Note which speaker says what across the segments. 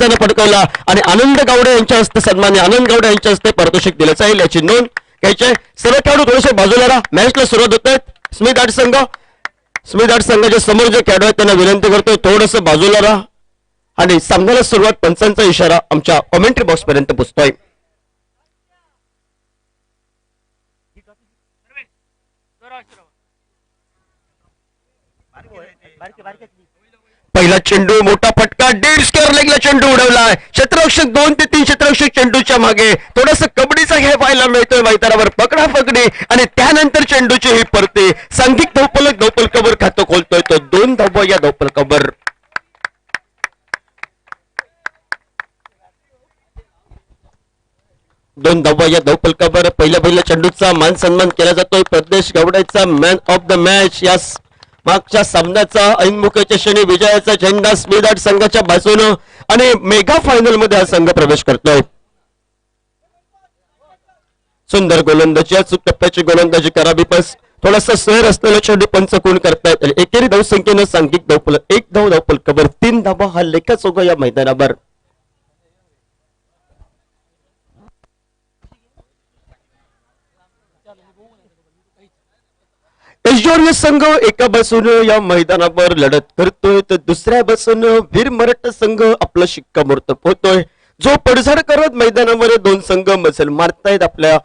Speaker 1: त्यानं पटकावला आणि आनंद गावडे यांच्या हस्ते सन्मान्य आनंद गावडे यांच्या हस्ते पारितोषिक दिलं जाईल याची नोंद घ्यायची. सर्व खेळाडू थोडेसे बाजूला राहा. मॅचला सुरुवात होत आहेत. स्मिथ आर्ट संघाच्या समोर जे खेळाडू आहेत त्यांना विनंती करतोय थोडंसं बाजूला राहा आणि सामन्याला सुरुवात पंचांचा इशारा आमच्या कॉमेंट्री बॉक्स पर्यंत पोहोचतोय. पहिला चेंडू मोठा फटका डेड स्क्वेअर लेगला चेंडू उडवलाय. क्षेत्ररक्षक 2 ते 3 क्षेत्ररक्षक चेंडूच्या मागे थोडस कबड्डीचा खेळ पाहायला मिळतोय मैदानावर. पकडा पकडी आणि त्यानंतर चेंडूची ही परती सांघिक धावफलकावर खातं खोलतोय तो 2 धावा या धावफलकावर. दोन धावा या धावफलकावर. पहिल्या चेंडूचा मान सन्मान केला जातोय. प्रदेश गावडेचा मॅन ऑफ द मॅच या मागच्या सामन्याचा ऐनमुखाच्या क्षणी विजयाचा झेंडा स्मिथ आर्ट संघाच्या बाजूनं आणि मेगा फायनल मध्ये हा संघ प्रवेश करतोय. सुंदर गोलंदाजी अचूक टप्प्याची गोलंदाजी करावी पण थोडासा सैर असलेला चेंडू पंच कोण करतायत. एकेरी धावसंख्येनं सांघिक धावफलक 1 धाव धावफलकावर 3 धावा हा लेखाचोगा या मैदानावर. एचडीआरएस संघ एका बाजूने या मैदानावर लढत करतोय तर दुसऱ्या बाजूने वीर मराठा संघ आपला शिक्कामोर्तब होतोय. जो पडझड करत मैदानावर 2 संघ मजल मारतायत आपल्या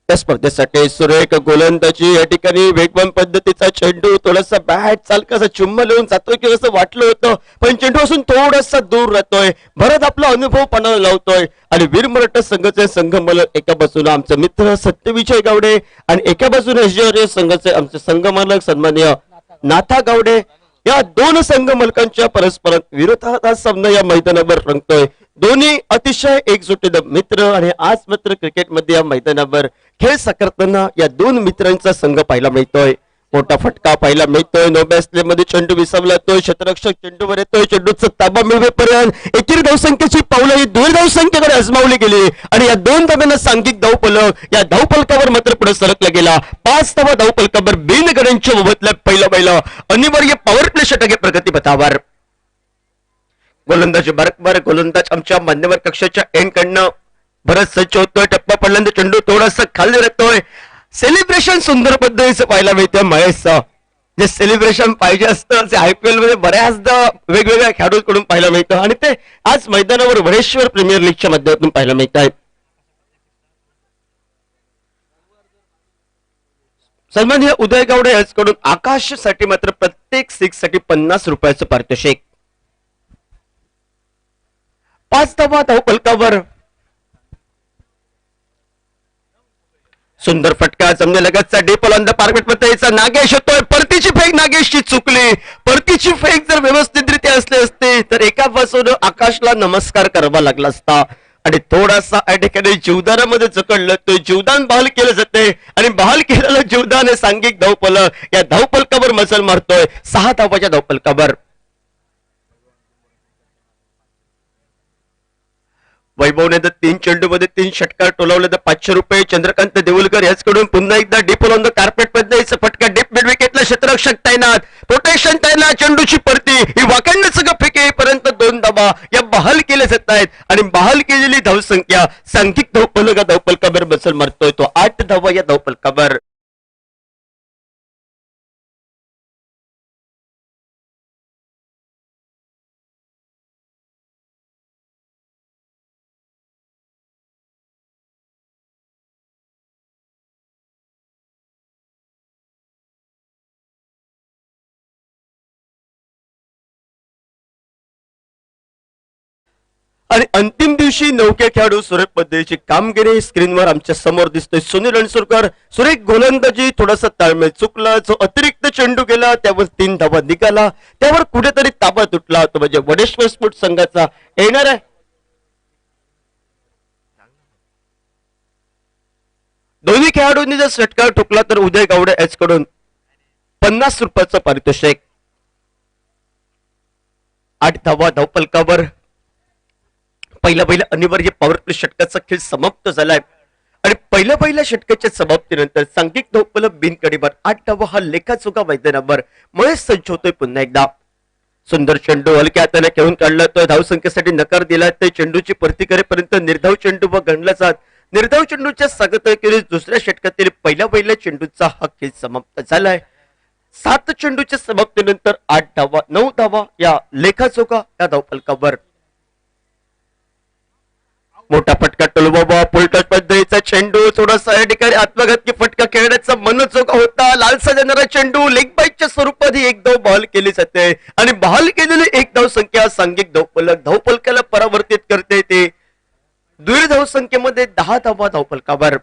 Speaker 1: त्या स्पर्धेसाठी. सुरेख गोलंदाजी या ठिकाणी वेगवान पद्धतीचा चेंडू थोडासा बॅट चालकाचा चुम्मा लिहून जातोय की असं वाटलं होतं पण चेंडू असून थोडासा दूर राहतोय. भरत आपला अनुभव पणाला लावतोय आणि वीर मराठा संघाचे संघमालक एका बाजूला आमचे मित्र सत्यविजय गावडे आणि एका बाजूला एचडीआरएस संघाचे आमचे संघमालक सन्माननीय नाथा गावडे. या 2 संघ मालकांच्या परस्पर विरोधात हा सामना या मैदानावर रंगतोय. दोन्ही अतिशय एकजुटीने मित्र आणि आज मात्र क्रिकेटमध्ये या मैदानावर खेळ साकारताना या 2 मित्रांचा संघ पाहायला मिळतोय. मोठा फटका पाहायला मिळतोय. नो बॅट्सले मध्ये चेंडू विसावला जातोय. क्षेत्ररक्षक चेंडूवर येतोय. चेंडूचा ताबा मिळवेपर्यंत एकेरी धावसंख्येची पावलं ही 2 धावसंख्येकडे आजमावली गेली आणि या 2 धाब्यांना सांघिक धावफलक या धावफलकावर मात्र पुढे सरकला गेला. 5 धावा धावफलकावर बिनगड्यांच्या मोबदल्यात पहिला अनिवार्य पॉवर प्ले षटके प्रगतीपथावर. गोलंदाजी बरकबार गोलंदाज आमच्या मान्यवर कक्षाच्या एंड कडनं भरत सज्ज होतोय. टप्पा पडल्यानंतर चेंडू थोडासा खाली राहतोय. सेलिब्रेशन सुंदर पद्धतीचं पाहायला मिळतंय महेशचं. जे सेलिब्रेशन पाहिजे असतं ते IPL मध्ये बऱ्याचदा वेगवेगळ्या खेळाडूंकडून पाहायला मिळतं आणि ते आज मैदानावर वडेश्वर प्रीमियर लीगच्या माध्यमातून पाहायला मिळत आहे. सन्माननीय उदय गावडे यांच्याकडून आकाशसाठी मात्र प्रत्येक 6 साठी 50 रुपयाचं पारितोषिक. 5 धावा धावफलकावर. सुंदर फटका जमण्यालगतचा डीप ऑन द पार्केट मध्ये नागेश होतोय. परतीची फेक नागेशची चुकली. परतीची फेक जर व्यवस्थितरित्या असली असते तर एका बाजूने आकाशला नमस्कार करावा लागला असता आणि थोडासा या ठिकाणी जीवदानामध्ये जकडलं तो जीवदान बहाल केलं जाते आणि बहाल केलेलं जीवदान हे सांघिक धावफलक या धावफलकावर मजल मारतोय 6 धावाच्या धावफलकावर. वैभवने 3 चेंडूमध्ये 3 षटकार टोलावले तर 500 रुपये. चंद्रकांत देऊलकर याचकडून पुन्हा एकदा डीप ऑन द कार्पेट मध्ये फटका डीप मिड विकेटला क्षेत्ररक्षक तैनात प्रोटेक्शन तैनात. चेंडूची परती ही वाकंड सगळं फेकेपर्यंत 2 धावा या बहाल केल्या जात आहेत आणि बहाल केलेली धावसंख्या सांघिक धावफलक धावफलकावर बसल मारतोय तो 8 धावा या धावफलकावर. आणि अंतिम दिवशी नौके खेळाडू सुरेख पद्धतीची कामगिरी स्क्रीनवर आमच्या समोर दिसतोय. सुनील रणसुरकर सुरेख गोलंदाजी थोडासा ताळमेळ चुकला. जो अतिरिक्त चेंडू गेला त्यावर 3 धावा निघाला. त्यावर कुठेतरी ताबा तुटला तो म्हणजे वडेश्वर स्पोर्ट्स संघाचा येणार आहे. दोन्ही खेळाडूंनी जर षटकार ठोकला तर उदय गावडे याचकडून 50 रुपयाचं पारितोषिक. 8 धावा धावफलकावर. पहिला अनिवार्य पॉवर प्ले षटकाचा खेळ समाप्त झालाय आणि पहिल्या षटकाच्या समाप्तीनंतर सांघिक धावफलक बिनकडीवर 8 धावा हा लेखाचोगा मैदानावर महेश सज्ज होतोय पुन्हा एकदा. सुंदर चेंडू हलक्या हाताने घेऊन काढला तो धावसंख्येसाठी नकार दिला ते चेंडूची परती करेपर्यंत निर्धाव चेंडू व गणला जात निर्धाव चेंडूच्या स्वागताखेरीज दुसऱ्या षटकातील पहिल्या चेंडूचा हा खेळ समाप्त झालाय 7 चेंडूच्या समाप्तीनंतर 8 धावा 9 धावा या लेखाजोगा या धावफलकावर मोठा फटका टोलबाबा पुलटच पद्धतीचा चेंडू थोडासा या ठिकाणी आत्मघातकी फटका खेळण्याचा मनचोका होता लालसा देणारा चेंडू लेग बाईकच्या स्वरूपात ही एक धाव बहाल केली जाते आणि बहाल केलेली एक धाव संख्या सांघिक धावफलकाला परावर्तित करते ते द्विधाव संख्येमध्ये 10 धावा धावफलकावर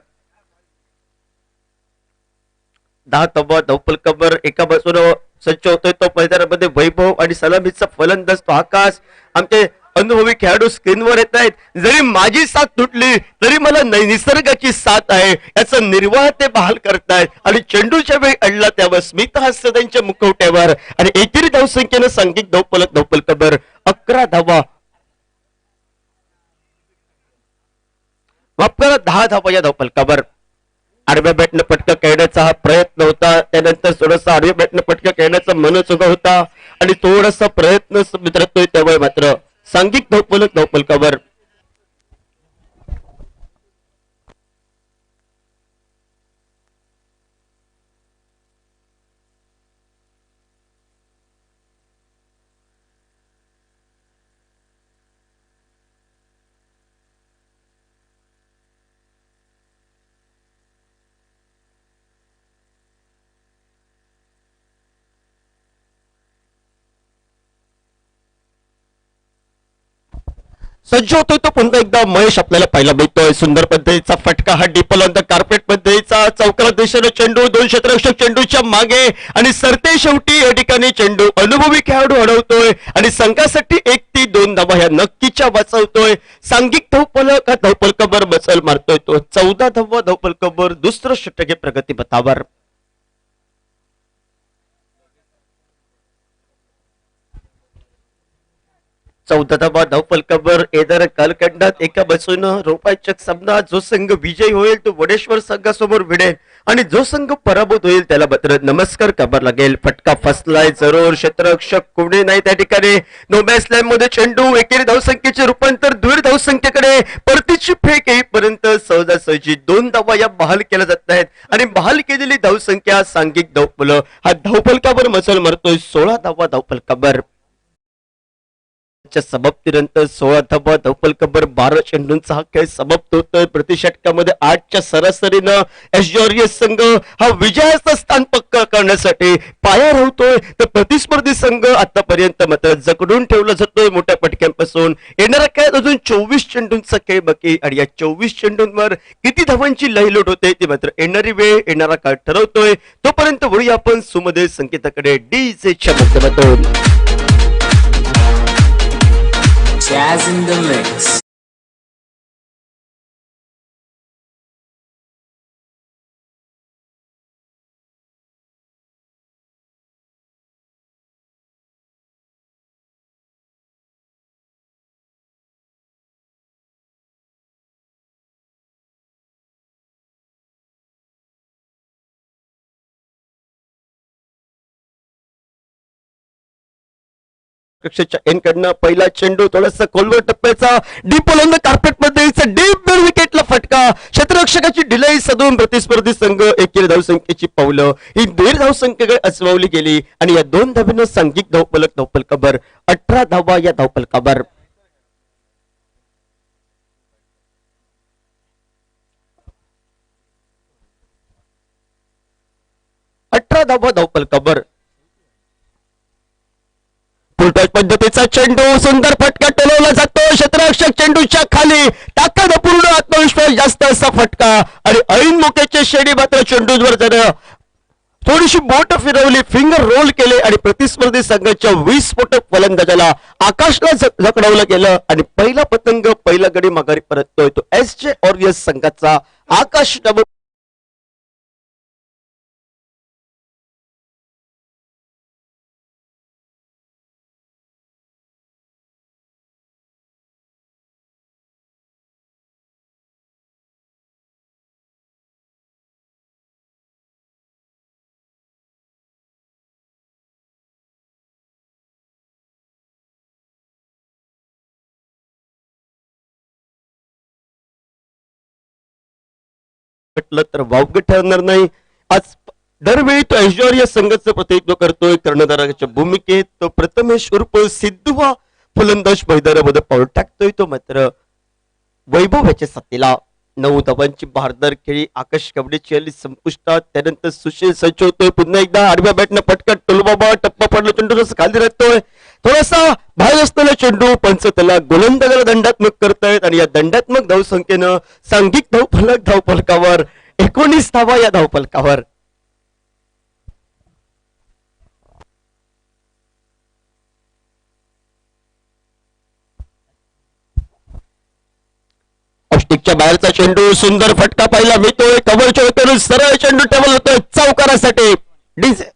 Speaker 1: 10 धावा धावफलकावर एका बाजूने सज्ज होतोय तो मैदानामध्ये वैभव आणि सलामीचा फलंदाज तो आकाश आमचे अनुभवी खेळाडू स्क्रीनवर येत आहेत जरी माझी साथ तुटली तरी मला निसर्गाची साथ आहे याचा निर्वाह ते बहाल करतायत आणि चेंडूच्या वेळी अडला त्यावर स्मित हास्य त्यांच्या मुखवट्यावर आणि एकेरी धावसंख्येनं सांघिक धावफलकावर 11 धावा माफ करा 10 धावा या धावफलकावर आडव्या बॅटनं फटका खेळण्याचा हा प्रयत्न होता त्यानंतर थोडासा आडव्या बॅटनं फटका खेळण्याचा मनसुगा होता आणि थोडासा प्रयत्न मित्रतोय त्यामुळे मात्र सांघिक धावफलकावर सज्ज होतोय तो पुन्हा एकदा महेश आपल्याला पाहायला मिळतोय सुंदर पद्धतीचा फटका हा डीपल ऑन द कार्पेट पद्धतीचा चौकाला दिशेने चेंडू 2 क्षेत्ररक्षक चेंडूच्या मागे आणि सरते शेवटी या ठिकाणी चेंडू अनुभवी खेळाडू अडवतोय आणि संघासाठी 1 ती 2 धावा ह्या नक्कीच्या वाचवतोय सांघिक धावफलकावर बसल मारतोय तो 14 धावा धावफलकावर दुसरं षटक प्रगतीपथावर 14 धावफलकावर येणाऱ्या कालखंडात एका बाजूनं रोमांचक सामना जो संघ विजयी होईल तो वडेश्वर संघासमोर भिडेल आणि जो संघ पराभूत होईल त्याला मात्र नमस्कार करावा लागेल फटका फसलाय जरूर क्षेत्ररक्षक कोणी नाही त्या ठिकाणी नो मॅच लाईन मध्ये चेंडू एकेरी धावसंख्येचे रूपांतर द्विर धावसंख्येकडे परतीची फेक येईपर्यंत सहजासहजी 2 धावा या बहाल केल्या जात आहेत आणि बहाल केलेली धावसंख्या सांघिक धावफल हा धावफलकावर मजल मारतोय 16 धावा धावफलकावर समाप्तीनंतर 16 धावा धावफलकावर 12 चेंडूंचा हा खेळ समाप्त होतोय प्रति षटकामध्ये 8च्या सरासरीनं एसजॉरियस संघ हा विजयाचं स्थान पक्का करण्यासाठी पाया राहतोय तर प्रतिस्पर्धी संघ आतापर्यंत मात्र जकडून ठेवला जातोय मोठ्या पटक्यांपासून येणाऱ्या खेळात अजून 24 चेंडूंचा खेळ बाकी आणि या 24 चेंडूंवर किती धावांची लयलोट होते ती मात्र येणारी वेळ येणारा काळ ठरवतोय तोपर्यंत वळूया आपण सुमधे संकेताकडे डीजेच्या माध्यमातून
Speaker 2: Jazz in the mix.
Speaker 1: कक्षाच्या एनकडनं पहिला चेंडू थोडासा खोलवर टप्प्याचा डीप ऑन द कार्पेट पद्धतीचा डीप मिड विकेटला फटका क्षेत्ररक्षकाची ढिलाई साधून प्रतिस्पर्धी संघ एकेरी धावसंख्येची पावलं ही 1.5 धावसंख्येकडे अजमावली गेली आणि या 2 धाब्यानं सांघिक धावफलकावर 18 धावा या धावफलकावर 18 धावा धावफलकावर फुलटॉस पद्धतीचा चेंडू सुंदर फटका टोलवला जातो क्षेत्ररक्षक चेंडूच्या खाली ताकद पूर्ण आत्मविश्वास जास्त असा फटका आणि ऐन मोक्याचे शेडी मात्र चेंडूवर जर थोडीशी बोट फिरवली फिंगर रोल केले आणि प्रतिस्पर्धी संघाच्या 20 स्फोटक फलंदाजाला आकाशला जकडवलं गेलं आणि पहिला पतंग पहिला गडी माघारी परततोय तो एसजे ऑरियस संघाचा आकाश भरकटलं तर वावग ठरणार नाही. आज दरवेळी तो ऐश्वर्य संघाचं प्रतिनिधित्व करतोय. कर्णधाराच्या भूमिकेत तो प्रथमेश उर्फ सिद्धू हा फलंदाज मैदानामध्ये पाऊल टाकतोय. तो मात्र वैभव याच्या साथीला 9 धावांची भारदार खेळी आकाश कवडेची आली संपुष्टात. त्यानंतर सुशील संचवतोय पुन्हा एकदा आडव्या बॅटनं पटकन टोलबाबा टप्पा पडला. चेंडू खाली राहतोय. थोडासा बाहेर असलेला चेंडू पंच त्याला गोलंदाजाला दंडात्मक करतायत आणि या दंडात्मक धावसंख्येनं सांघिक धावफलकावर 19 धावा या धावफलकावर. ऑस्टिकच्या बाहेरचा चेंडू सुंदर फटका पाहिला मिळतोय. कव्हरच्या करून सरळ चेंडू टेबल होतोय चौकारासाठी. डीजे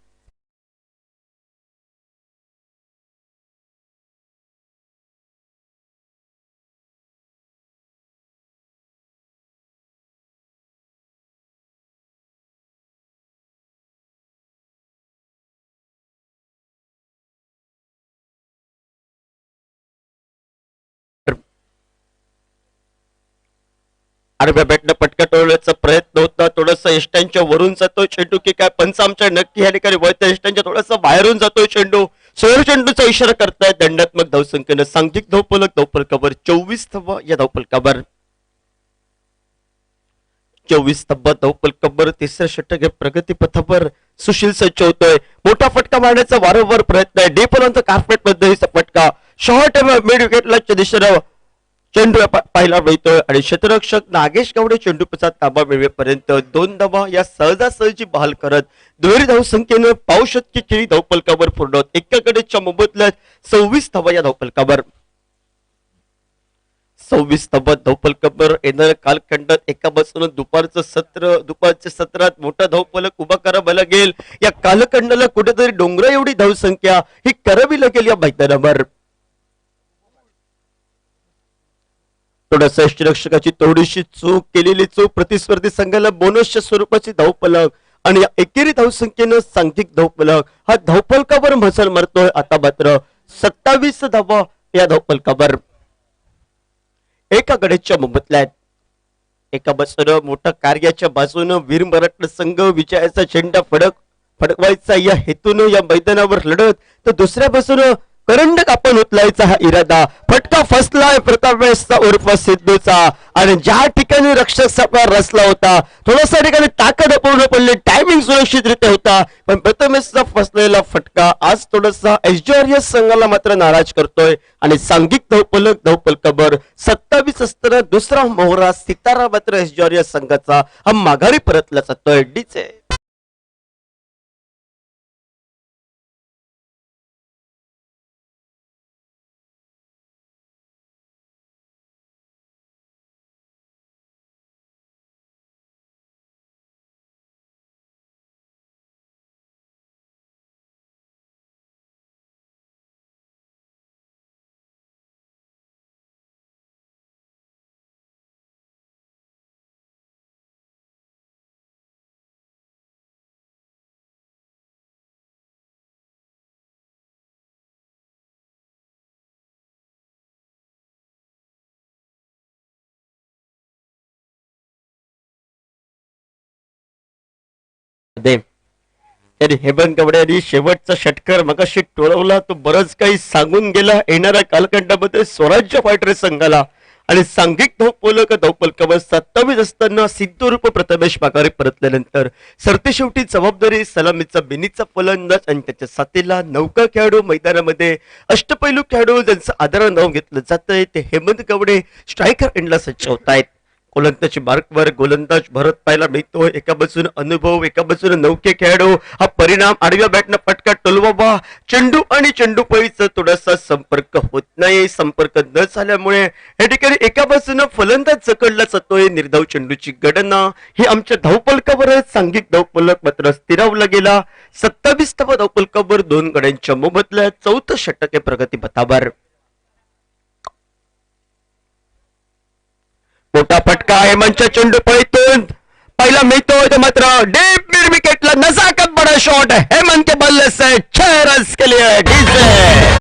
Speaker 1: आडव्या बॅटनं पटका टोळण्याचा प्रयत्न होता. थोडासा इष्टांच्या वरून जातोय चेंडू की काय पंच आमच्या नक्की या ठिकाणी वळत्या इष्टांच्या थोडासा बाहेरून जातोय चेंडू. सोळा चेंडूचा इशारा करतायत. दंडात्मक धावसंख्येनं सांघिक धावफलकावर 24 धावा या धावफलकावर. 24 धावा धावफलकावर. तिसऱ्या षटक प्रगती पथावर सुशील सज्ज होतोय. मोठा फटका मारण्याचा वारंवार प्रयत्न आहे. डीपर्यंत कार्पेट पद्धतीचा फटका शॉर्ट मिड विकेटला दिशेनं चेंडू पाहायला मिळतोय आणि क्षेत्ररक्षक नागेश गावडे चेंडूचा ताबा मिळवेपर्यंत 2 धावा या सहजासहजी बहाल करत दुहेरी धावसंख्येनं पावशतकी खेळी धावफलकावर पूर्ण होत. एकाकडेच्या मोबदल्यात 26 धावा या धावफलकावर. 26 धावा धावफलकावर. येणाऱ्या कालखंडात एका बाजूने दुपारच्या सत्रात मोठा धावफलक उभा करावा लागेल. या कालखंडाला कुठेतरी डोंगरा एवढी धावसंख्या ही करावी लागेल या मैदानावर. थोडासा यष्टीरक्षकाची थोडीशी चूक केलेली चूक प्रतिस्पर्धी संघाला बोनसच्या स्वरूपाची धावफलक आणि एकेरी धावसंख्येनं सांघिक धावफलक हा धावफलकावर मजल मारतोय. आता मात्र 27 धावा या धावफलकावर. एका गड्याच्या मोबदल्यात एका बाजूनं मोठ्या कार्याच्या बाजूनं वीर मराठा संघ विजयाचा झेंडा फडकवायचा या हेतून या मैदानावर लढत तर दुसऱ्या बाजूनं करंडक आपण उचलायचा हा इरादा. फटका फसलाय प्रतापवेशचा उर्फ सिद्धूचा आणि ज्या ठिकाणी रक्षक सापळा रचला होता थोडासा ठिकाणी ताकद अपूर्ण पडली. टायमिंग सुरक्षितरित्या होता पण प्रथमेशचा फसलेला फटका आज थोडासा ऐश्वर्य संघाला मात्र नाराज करतोय आणि सांघिक धावफलकावर 27 असताना दुसरा मोहरा सितारा मात्र ऐश्वर्य संघाचा हा माघारी परतला जातोय. डीचे त्याने हेमंत गवडे यांनी शेवटचा षटकर मगाशी टोळवला. तो बरंच काही सांगून गेला येणाऱ्या कालखंडामध्ये स्वराज्य फायटर संघाला आणि सांघिक धावफलकावर 27 असताना सिद्धू रूप प्रथमेश माघारी परतल्यानंतर सरतेशेवटी जबाबदारी सलामीचा बिनीचा फलंदाज आणि त्याच्या साथीला नौका खेळाडू मैदानामध्ये अष्टपैलू खेळाडू ज्यांचं आदरानं नाव घेतलं जातंय ते हेमंत गवडे स्ट्रायकर एंडला सज्ज होत आहेत. गोलंदाजी मार्कवर गोलंदाज भरत पाहायला मिळतोय. एका बाजूने अनुभव एका बाजूने नौके खेळाडू. हा परिणाम आडव्या बॅटनं फटका टोलवाबा चेंडू आणि चेंडूपळीचा थोडासा संपर्क होत नाही. संपर्क न झाल्यामुळे या ठिकाणी एका बाजूने फलंदाज जकडला जातोय. निर्धाव चेंडूची गणना ही आमच्या धावफलकावरच सांघिक धावफलक मात्र स्थिरावला गेला. 27 धावा धावफलकावर 2 गड्यांच्या मोबदल्यात 4थं षटक प्रगती पथावर. मोठा फटका हेमंतच्या चेंडू पळीतून पहिला मिळतोय मात्र डीप मिड विकेटला नजाकत बड़ा शॉट हेमंत के बल्ले से 6 रन के लिए डीजे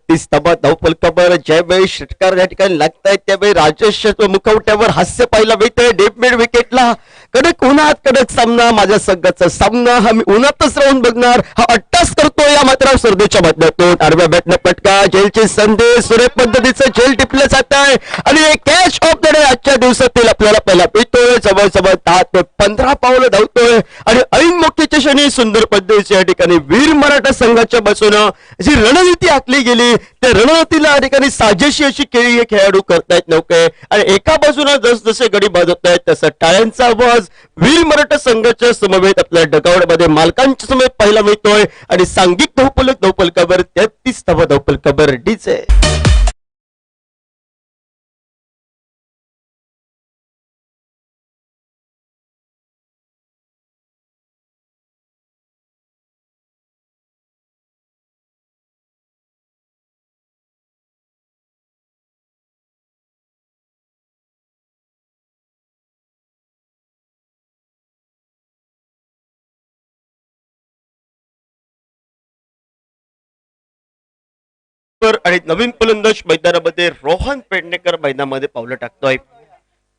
Speaker 1: 33 धावा धावफलकावर ज्यावेळी षटकार या ठिकाणी लागतायत त्यावेळी राजेश मुखवट्यावर हास्य पाहायला मिळतंय. डीप मिड विकेटला कडक उन्हात कडक सामना, माझ्या संघाचा सामना हा मी उन्हातच राहून बघणार, हा अट्टास करतो या मात्र स्पर्धेच्या माध्यमातून. आडव्या बॅटनं पटका, झेलची संधी, सुरेख पद्धतीचं झेल टिपलं जात आहे आणि कॅच ऑफ द डे आजच्या दिवसातील आपल्याला पहिला पितोय. जवळजवळ 10 ते 15 पावलं धावतोय आणि ऐन मोक्याच्या क्षणी सुंदर पद्धतीची या ठिकाणी वीर मराठा संघाच्या बसून जी रणनीती आखली गेली त्या रणनीतीला या ठिकाणी साजेशी अशी केळी हे खेळाडू करतायत नव्हते आणि एका बाजूला जसजसे गडी बाद होत आहेत तसं टाळ्यांचा आवाज वीर मराठा संघाच्या समवेत आपल्या डगावडमध्ये मालकांच्या समेत पाहायला मिळतोय आणि सांघिक धावफलकावर 33 धावा धावफलकावर डीजे. आणि नवीन फलंदाज मैदानामध्ये रोहन पेडणेकर मैदानामध्ये पावलं टाकतोय.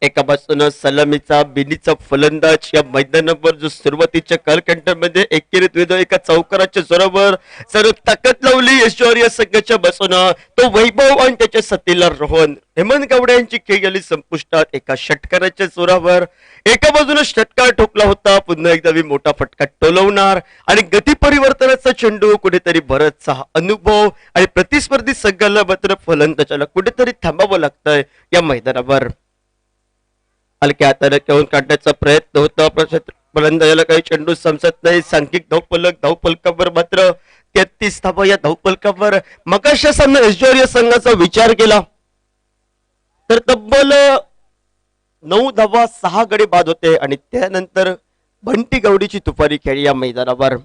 Speaker 1: एका बाजूनं सलामीचा बिनीचा फलंदाज या मैदानावर जो सुरुवातीच्या कालखंडामध्ये एकेरीत विरुद्ध एका चौकाराच्या जोरावर सर्व ताकद लावली ऐश्वर्या संघाच्या बाजूनं तो वैभव आणि त्याच्या साथीला रोहन. हेमंत गावडे यांची खेळ गेली संपुष्टात एका षटकाराच्या जोरावर. एका बाजूने षटकार ठोकला होता, पुन्हा एकदा मोठा फटका टोलवणार आणि गती परिवर्तनाचा चेंडू कुठेतरी बरचसा अनुभव आणि प्रतिस्पर्धी संघाला मात्र फलंदाजाला कुठेतरी थांबावं लागतंय या मैदानावर. हलक्या हाताने घेऊन काढण्याचा प्रयत्न होता, फलंदाजाला काही चेंडू समजत नाही. सांघिक धावफलकावर मात्र 33 धावा या धावफलकावर. मगाशा सामना ऐश्वर्या संघाचा विचार केला तर तब्बल 9 धावा 6 गडी बाद होते आणि त्यानंतर बंटी गवडीची तुफारी खेळी या मैदानावर.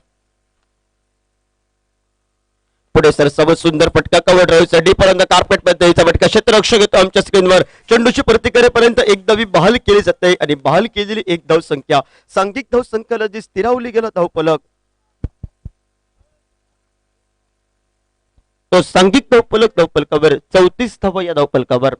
Speaker 1: पुढे सरसवत सुंदर फटका कव्हर ड्राईव्हसाठी पर्यंत कार्पेट पद्धतीचा फटका क्षेत्ररक्षक येतो आमच्या स्क्रीनवर. चेंडूची प्रतिक्रियेपर्यंत एक धावी बहाल केली जाते आणि बहाल केलेली एक धाव संख्या सांघिक धाव संख्येला जी स्थिरावली गेला धावफलक तो सांघिक धावफलकावर 34 धावा या धावफलकावर.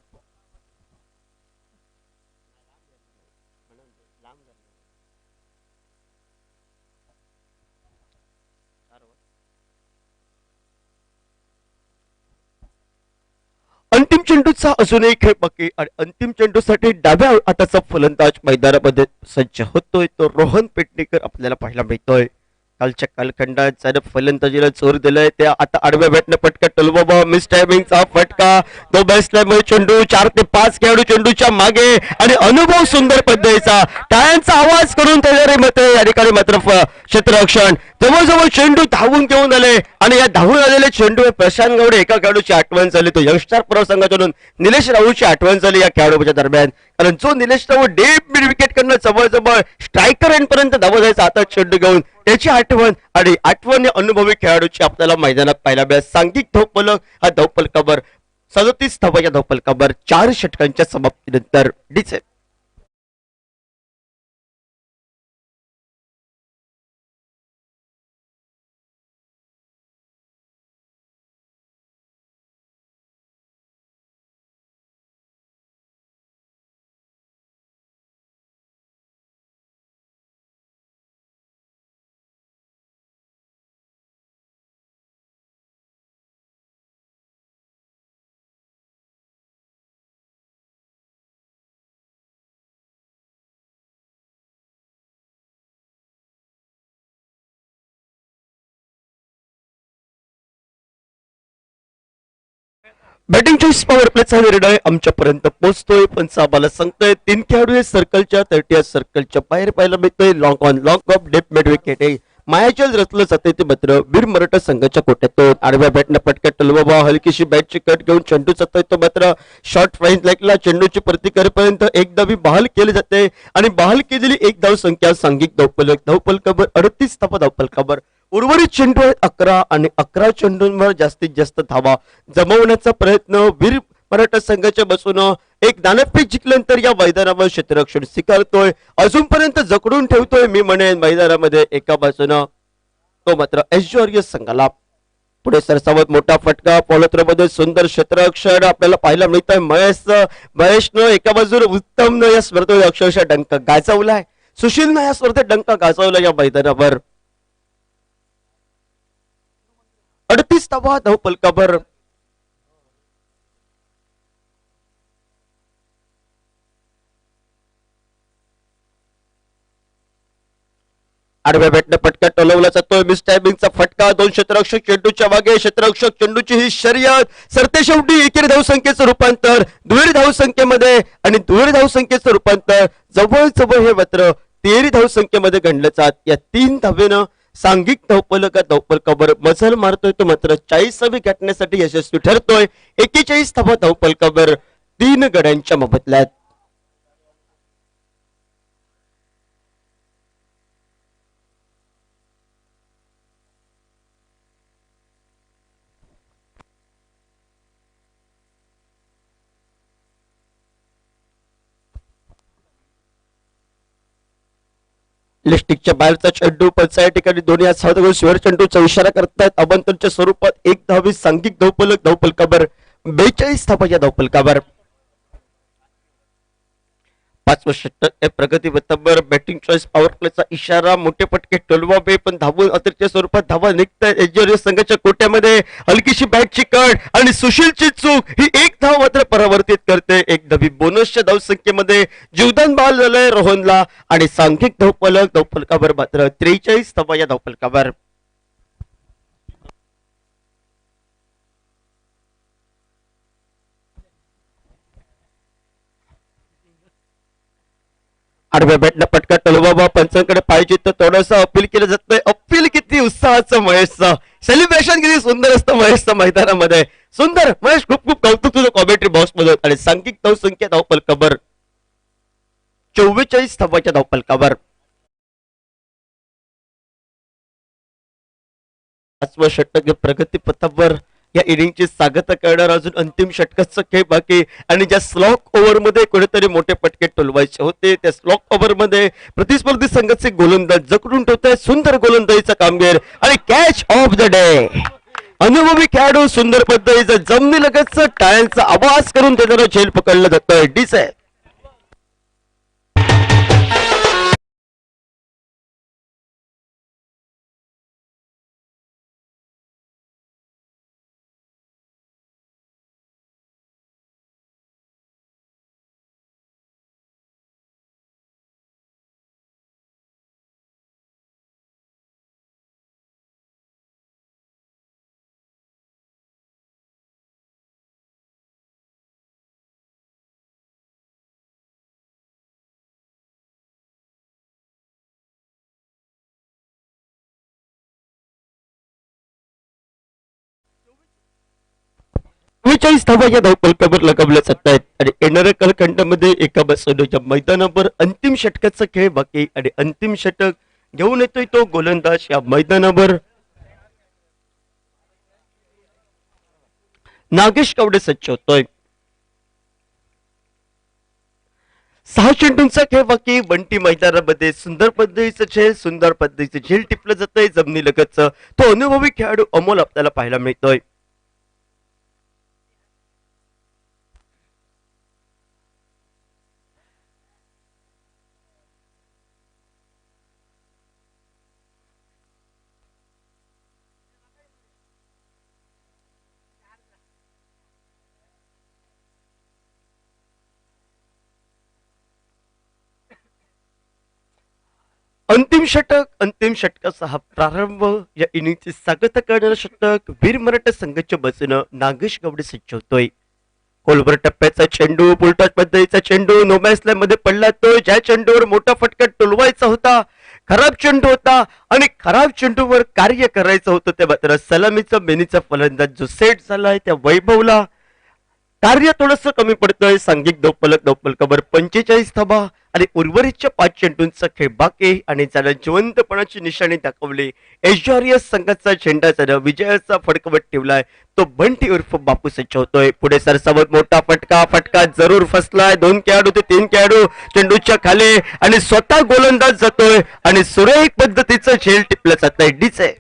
Speaker 1: अंतिम चेंडूचा अजूनही खेळ बाकी आणि अंतिम चेंडूसाठी डाव्या हाताचा फलंदाज मैदानामध्ये सज्ज होतोय तो रोहन पेडणेकर आपल्याला पाहायला मिळतोय. कालच्या कालखंडात ज्याने फलंदाजीला जोर दिलाय त्या आता आडव्या बॅटने फटका टोलवा, मिस टायमिंगचा फटका, तो बॅट्समॅन चेंडू 4 ते 5 खेळाडू चेंडूच्या मागे आणि अनुभव सुंदर पद्धतीचा टाळ्यांचा आवाज करून तयारी मते या ठिकाणी मात्र क्षेत्ररक्षण जवळजवळ चेंडू धावून घेऊन आले आणि या धावून आलेले चेंडू प्रशांत गावडे एका खेळाडूची आठवण झाली, तो यंगस्टार परव संघाकडून निलेश राऊळची आठवण झाली या खेळाडूच्या दरम्यान. कारण जो Nilesh Raul deep mid wicket करणं जवळजवळ स्ट्रायकर एंड पर्यंत धावा जायचा आता चेंडू घेऊन त्याची आठवण आणि आठवण अनुभवी खेळाडूची आपल्याला मैदानात पाहायला मिळाली. सांघिक धावफलक हा धावफलकावर 37 धावा या धावफलकावर 4 षटकांच्या समाप्तीनंतर डीचे. बॅटिंग चॉईस पॉवर प्लेचा निर्णय आमच्यापर्यंत पोहोचतोय पण आम्हाला सांगतोय 3 खेळाडू हे सर्कलच्या 30 सर्कलच्या बाहेर पाहायला मिळतोय. Long on long off deep mid wicket मायाचल रचलं जाते ते मात्र वीर मराठा संघाच्या कोट्यातून. आडव्या बॅटनं फटका टोलवा, हलकीशी बॅटची कट घेऊन चेंडू जातोय तो मात्र शॉर्ट फ्राईज लाईकला चेंडूची प्रतिक्रियेपर्यंत एक धावी बहाल केली जाते आणि बहाल केलेली एक धाव संख्या सांघिक धावफलकावर 38 धावा धावफलकावर. उर्वरित चेंडू आहेत 11 आणि 11 चेंडूंवर जास्तीत जास्त धावा जमवण्याचा प्रयत्न वीर मराठा संघाच्या बसून एक नाणेफेक जिंकल्यानंतर या मैदानावर क्षेत्ररक्षण स्वीकारतोय, अजूनपर्यंत जकडून ठेवतोय मी म्हणेन मैदानामध्ये एका बाजूनं तो मात्र ऐश्वर्य संघाला. पुढे सरसावत मोठा फटका मध्ये सुंदर क्षेत्ररक्षण आपल्याला पाहायला मिळतंय महेशनं एका बाजूला उत्तमनं या स्पर्धेत अक्षरशः डंक गाजवलाय, सुशीलनं या स्पर्धेत डंक गाजवला या मैदानावर 38 धावा धावफलकावर. आडव्या बॅटने फटका टोलवला जातोय. मिस टायमिंगचा फटका. दोन क्षेत्ररक्षक चेंडूच्या मागे, क्षेत्ररक्षक चेंडूची ही शर्यत सरते शेवटी एकेरी धावसंख्येचं रूपांतर दुहेरी धावसंख्येमध्ये आणि दुहेरी धावसंख्येचं रूपांतर जवळजवळ हे मात्र तेरी धावसंख्येमध्ये गणलं जात. या 3 धावेनं सांघिक धावफलकावर मजल मारतोय तो मात्र 40वी गाठण्यासाठी यशस्वी ठरतोय. 41 धावा धावफलकावर 3 गड्यांच्या मोबदल्यात. लिस्टिकच्या बाहेरचा चेंडू पंचायत ठिकाणी दोन्ही शिवर चेंडूचा इशारा करतायत. अबंतरच्या स्वरूपात 1 धावी सांघिक धावफलकावर 42 धावा या धावफलकावर. 5वं षटक प्रगती पथावर बॅटिंग चॉईस पॉवर प्लेचा इशारा. मोठे फटके टोलवावे पण धावून अतिरिक्त स्वरूपात धावा निघतायत. एचआरएस संघाच्या कोट्यामध्ये हलकीशी बॅटची कड आणि सुशीलची चूक ही 1 धाव मात्र परावर्तित करते. 1 धावी बोनसच्या धावसंख्येमध्ये जीवदान बहाल झालंय रोहनला आणि सांघिक धावफलकावर मात्र 43 धावा या धावफलकावर. आडव्या बॅटला फटका टोलवावा. पंचांकडे पाहिजे तर थोडंसं अपील केलं जातंय. अपील किती उत्साहाचं महेशचं, सेलिब्रेशन किती सुंदर असतं महेशचं मैदानामध्ये. सुंदर महेश, खूप खूप कौतुक तुझं कॉमेंट्री बॉक्स मध्ये. आणि सांघिक धावसंख्या धावफलकावर 44 धावाच्या धावफलकावर. 5वं षटक प्रगती पथावर या इनिंगची सांगता करणार. अजून अंतिम षटकाचा खेळ बाकी आणि ज्या स्लॉक ओव्हर मध्ये कुठेतरी मोठे फटके टोलवायचे होते त्या स्लॉक ओव्हर मध्ये प्रतिस्पर्धी संघाचे गोलंदाज जखडून ठेवताय. सुंदर गोलंदाजीचा कामगिरी आणि कॅच ऑफ द डे. अनुभवी खेळाडू सुंदर पद्धतीचं जमनी लगतच टाळ्यांचा आवाज करून देणारा झेल पकडला जातोय. डीसे धावा या धावफलकावर लगावल्या जात आहेत. आणि येणाऱ्या कालखंडामध्ये एका बसवण्याच्या मैदानावर अंतिम षटकाचा खेळ बाकी आणि अंतिम षटक घेऊन येतोय तो गोलंदाज या मैदानावर नागेश कावडे सज्ज होतोय. 6 चेंडूंचा खेळ बाकी. बंटी मैदानामध्ये सुंदर पद्धतीचं झेल टिपलं जातंय जमनी लगतच. तो अनुभवी खेळाडू अमोल आपल्याला पाहायला मिळतोय. अंतिम षटकाचा हा प्रारंभ. या इनिंगची सांगता करणारं षटक वीर मराठा संघाच्या बाजूनं नागेश गावडे सज्ज होतोय. खोलवर टप्प्याचा चेंडू, पुलटाच पद्धतीचा चेंडू नो मॅच लाईन मध्ये पडला. तो ज्या चेंडूवर मोठा फटका टोलवायचा होता, खराब चेंडू होता आणि खराब चेंडूवर कार्य करायचं होतं ते मात्र सलामीचा मेनीचा फलंदाज जो सेट झालाय त्या वैभवला कार्य थोडंसं कमी पडतंय. सांघिक धावफलकावर 45 धावा आणि उर्वरितच्या 5 चेंडूंचा खेळ बाकी आणि त्याला जिवंतपणाची निशाणी दाखवली. एचआरएस संघाचा झेंडा त्यानं विजयाचा फडकवत ठेवलाय. तो बंटी उर्फ बापू सज्ज होतोय. पुढे सरसावत मोठा फटका जरूर फसलाय. 2 खेळाडू ते 3 खेळाडू चेंडूच्या खाली आणि स्वतः गोलंदाज जातोय आणि सुरेख पद्धतीचं झेल टिपलं जातंय. डीचे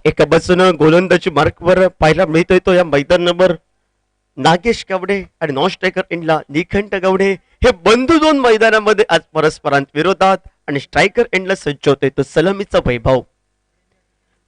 Speaker 1: एका बाजूनं गोलंदाजी मार्कवर पाहायला मिळतोय तो या मैदानावर नागेश गावडे आणि नॉन स्ट्रायकर एंडला निखंठ गावडे हे बंधू दोन मैदानामध्ये आज परस्परांत विरोधात आणि स्ट्रायकर एंडला सज्ज होतोय तो सलामीचा वैभव.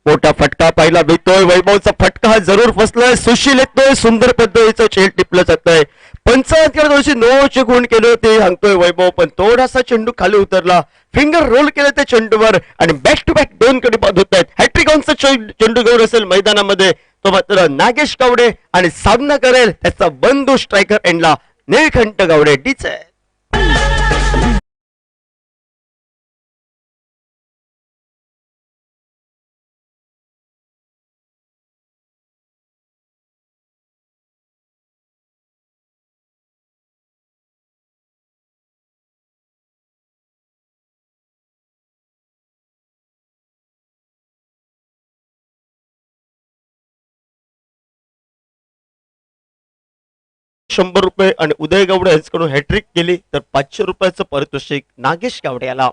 Speaker 1: मोठा फटका पाहायला मिळतोय. वैभवचा फटका हा जरूर फसलाय. सुशील येतोय. सुंदर पद्धतीचं चेल टिपलं जातंय. पंचायत दिवशी नोचे गुण केले होते सांगतोय वैभव, पण थोडासा चेंडू खाली उतरला. फिंगर रोल केलं त्या चेंडूवर आणि बॅक टू बॅक दोन गडी बाद होत आहेत. हॅट्रिक ऑनचा चेंडू घेऊन असेल मैदानामध्ये तो मात्र नागेश गावडे आणि सामना करेल त्याचा बंधू स्ट्रायकर एंडला निळकंठ गावडे डीच आहे. ₹100 आणि उदय गावडे यांच्याकडून हॅट्रिक केली तर ₹500 पारितोषिक नागेश गावडे याला.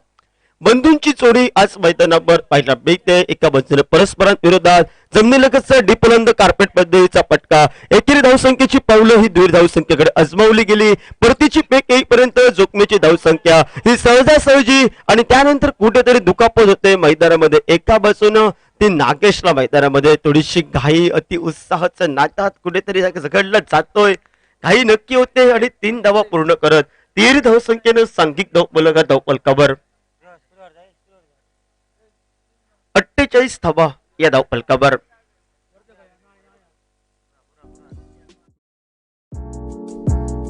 Speaker 1: बंधूंची जोडी आज मैदानावर पाहायला मिळते. एका बाजूने परस्परांविरोधात जमिनीलगतचा डिपलंद कार्पेट पद्धतीचा पटका. एकेरी धावसंख्येची पावलं ही द्विर धावसंख्येकडे अजमावली गेली. परतीची पेक येईपर्यंत जोखमीची धावसंख्या ही सहजासहजी आणि त्यानंतर कुठेतरी दुखापत होते मैदानामध्ये. एका बाजूनं ती नागेशला मैदानामध्ये थोडीशी घाई अति उत्साहाचं नातात कुठेतरी झगडलं जातोय. घाई नक्की होते आणि 3 धावा पूर्ण करत 13 धावसंख्येनं सांघिक धावफलकावर 48 धावा या धावफलकावर.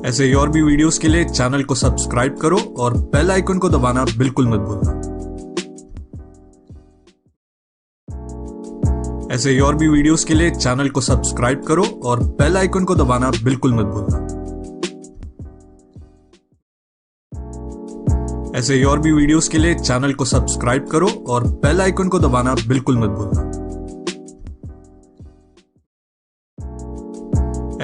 Speaker 3: ऐसे और भी वीडियोस के लिए चैनल को सब्सक्राइब करो और बेल आइकन को दबाना बिल्कुल मत भूलना. ऐसे और भी वीडियोस के लिए चैनल को सब्सक्राइब करो और बेल आइकन को दबाना बिल्कुल मत भूलना. ऐसे और भी वीडियोस के लिए चैनल को सब्सक्राइब करो और बेल आइकन को दबाना बिल्कुल मत भूलना.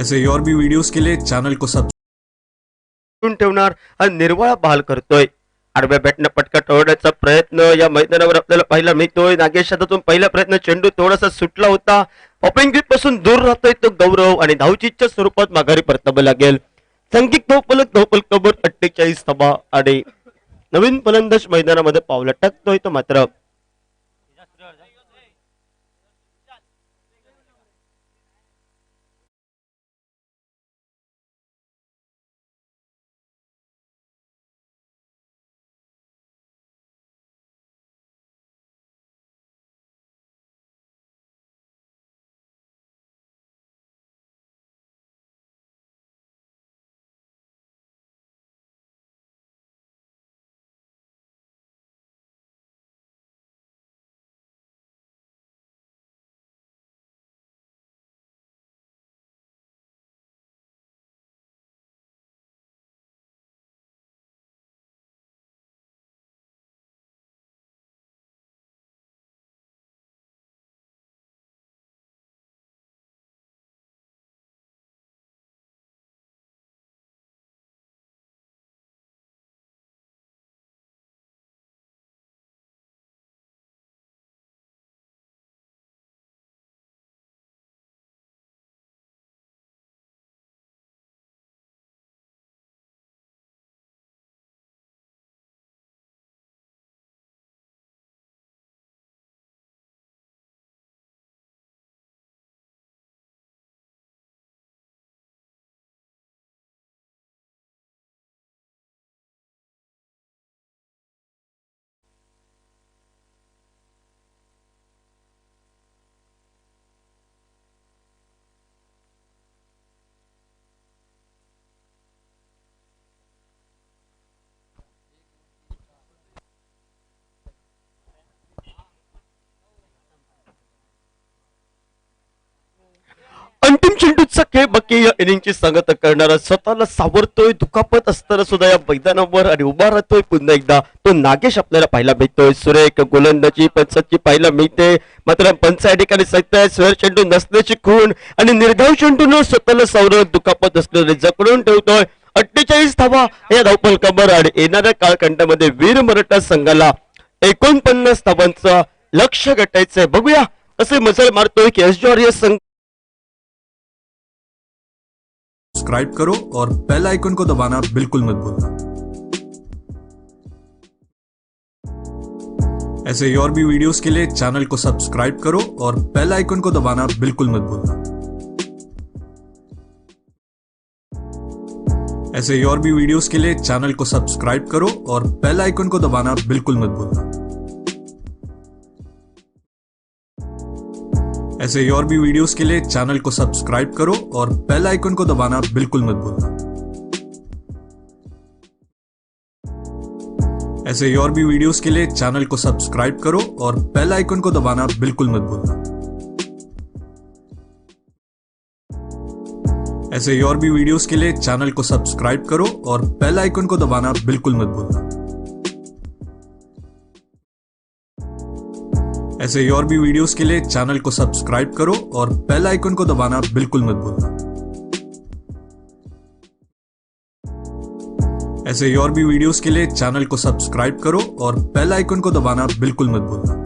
Speaker 3: ऐसे और भी वीडियोस के लिए चैनल को
Speaker 1: सब्सक्राइब ठेवणार आणि निर्वाळा बहाल करतोय. आडव्या बॅटनं पटका ठेवण्याचा प्रयत्न या मैदानावर आपल्याला पाहायला मिळतोय. नागेश हातातून पहिला प्रयत्न चेंडू थोडासा सुटला होता. पॉपिंग ग्रीप पासून दूर राहतोय तो गौरव आणि धावचीच्या स्वरूपात माघारी परतावं लागेल. सांघिक धावफलकावर 48 धावा आणि नवीन फलंदाज मैदानामध्ये पावलं टाकतोय तो मात्र अंतिम चेंडूचा खेळ बाकी या इनिंगची सांगता करणारा स्वतःला सावरतोय. दुखापत असताना सुद्धा या मैदानावर आणि उभा राहतोय पुन्हा एकदा तो नागेश आपल्याला पाहायला मिळतोय. सुरेख गोलंदाजी पंचाची पाहायला मिळते. मात्र पंच या ठिकाणी सांगताय स्वेर चेंडू नसण्याची खूण आणि निर्धाव चेंडून स्वतःला सावरत दुखापत असलेले जकडून ठेवतोय. 48 धावा या धावफलकावर आणि येणाऱ्या कालखंडामध्ये वीर मराठा संघाला 49 धावांचा लक्ष्य गाठायचंय. बघूया असे मजल मारतोय की एसजॉरियस संघ
Speaker 3: सब्सक्राइब करो और बेल आइकन को दबाना बिल्कुल मत भूलना। ऐसे ही और भी वीडियोस के लिए चैनल को सब्सक्राइब करो और बेल आइकन को दबाना बिल्कुल मत भूलना। ऐसे ही और भी वीडियोस के लिए चैनल को सब्सक्राइब करो और बेल आइकन को दबाना बिल्कुल मत भूलना। ऐसे ही और भी वीडियोस के लिए चैनल को सब्सक्राइब करो और बेल आइकन को दबाना बिल्कुल मत भूलना। ऐसे ही और भी वीडियोस के लिए चैनल को सब्सक्राइब करो और बेल आइकन को दबाना बिल्कुल मत भूलना। ऐसे ही और भी वीडियोस के लिए चैनल को सब्सक्राइब करो और बेल आइकन को दबाना बिल्कुल मत भूलना। ऐसे ही और भी वीडियोस के लिए चैनल को सब्सक्राइब करो और बेल आइकन को दबाना बिल्कुल मत भूलना। ऐसे ही और भी वीडियोस के लिए चैनल को सब्सक्राइब करो और बेल आइकन को दबाना बिल्कुल मत भूलना।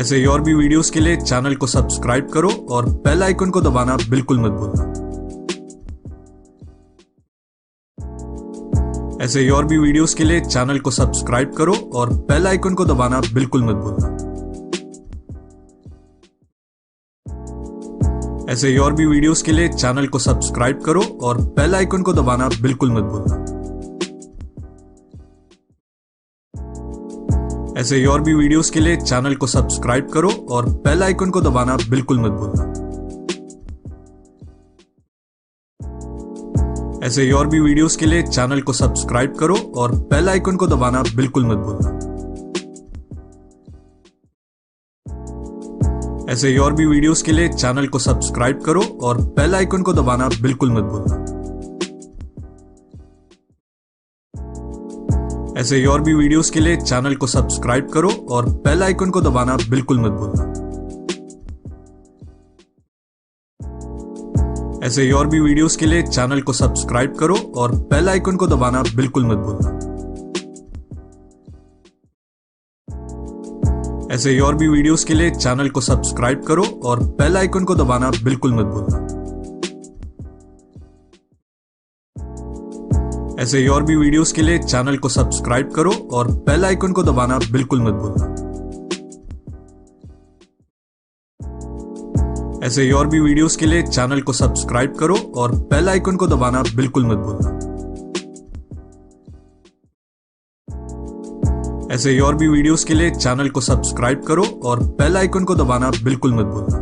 Speaker 3: ऐसे ही और भी वीडियोस के लिए चैनल को सब्सक्राइब करो और बेल आइकन को दबाना बिल्कुल मत भूलना। ऐसे ही और भी वीडियोस के लिए चैनल को सब्सक्राइब करो और बेल आइकन को दबाना बिल्कुल मत भूलना। ऐसे ही और भी वीडियोस के लिए चैनल को सब्सक्राइब करो और बेल आइकन को दबाना बिल्कुल मत भूलना। ऐसे ही और भी वीडियोस के लिए चैनल को सब्सक्राइब करो और बेल आइकन को दबाना बिल्कुल मत भूलना। ऐसे ही और भी वीडियोस के लिए चैनल को सब्सक्राइब करो और बेल आइकन को दबाना बिल्कुल मत भूलना। ऐसे ही और भी वीडियोस के लिए चैनल को सब्सक्राइब करो और बेल आइकन को दबाना बिल्कुल मत भूलना। ऐसे ही और भी वीडियोस के लिए चैनल को सब्सक्राइब करो और बेल आइकन को दबाना बिल्कुल मत भूलना। ऐसे ही और भी वीडियोस के लिए चैनल को सब्सक्राइब करो और बेल आइकन को दबाना बिल्कुल मत भूलना। ऐसे ही और भी वीडियोस के लिए चैनल को सब्सक्राइब करो और बेल आइकन को दबाना बिल्कुल मत भूलना। ऐसे ही और भी वीडियोस के लिए चैनल को सब्सक्राइब करो और बेल आइकन को दबाना बिल्कुल मत भूलना। ऐसे ही और भी वीडियोस के लिए चैनल को सब्सक्राइब करो और बेल आइकन को दबाना बिल्कुल मत भूलना। ऐसे ही और भी वीडियोस के लिए चैनल को सब्सक्राइब करो और बेल आइकन को दबाना बिल्कुल मत भूलना।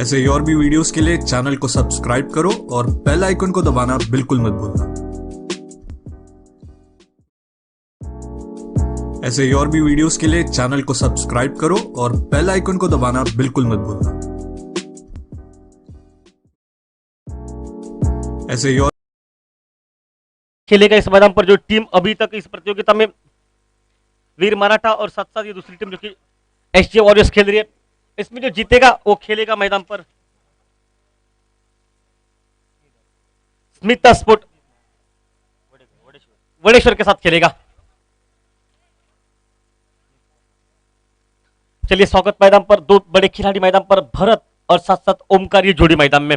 Speaker 3: ऐसे ही और भी वीडियोस के लिए चैनल को सब्सक्राइब करो और बेल आइकन को दबाना बिल्कुल मत भूलना। ऐसे ही और भी वीडियोस के लिए चैनल को सब्सक्राइब करो और बेल आइकन को दबाना बिल्कुल मत भूलना। ऐसे ही और
Speaker 4: खेलेगा इस मैदान पर जो टीम अभी तक इस प्रतियोगिता में वीर मराठा और साथ साथ ये दूसरी टीम जो कि एसजे वॉरियर्स खेल रही है, इसमें जो जीतेगा वो खेलेगा मैदान पर स्मिता स्पोर्ट वड़ेश्वर के साथ खेलेगा। चलिए स्वागत मैदान पर दो बड़े खिलाड़ी मैदान पर भरत और साथ साथ ओमकार ये जोड़ी मैदान में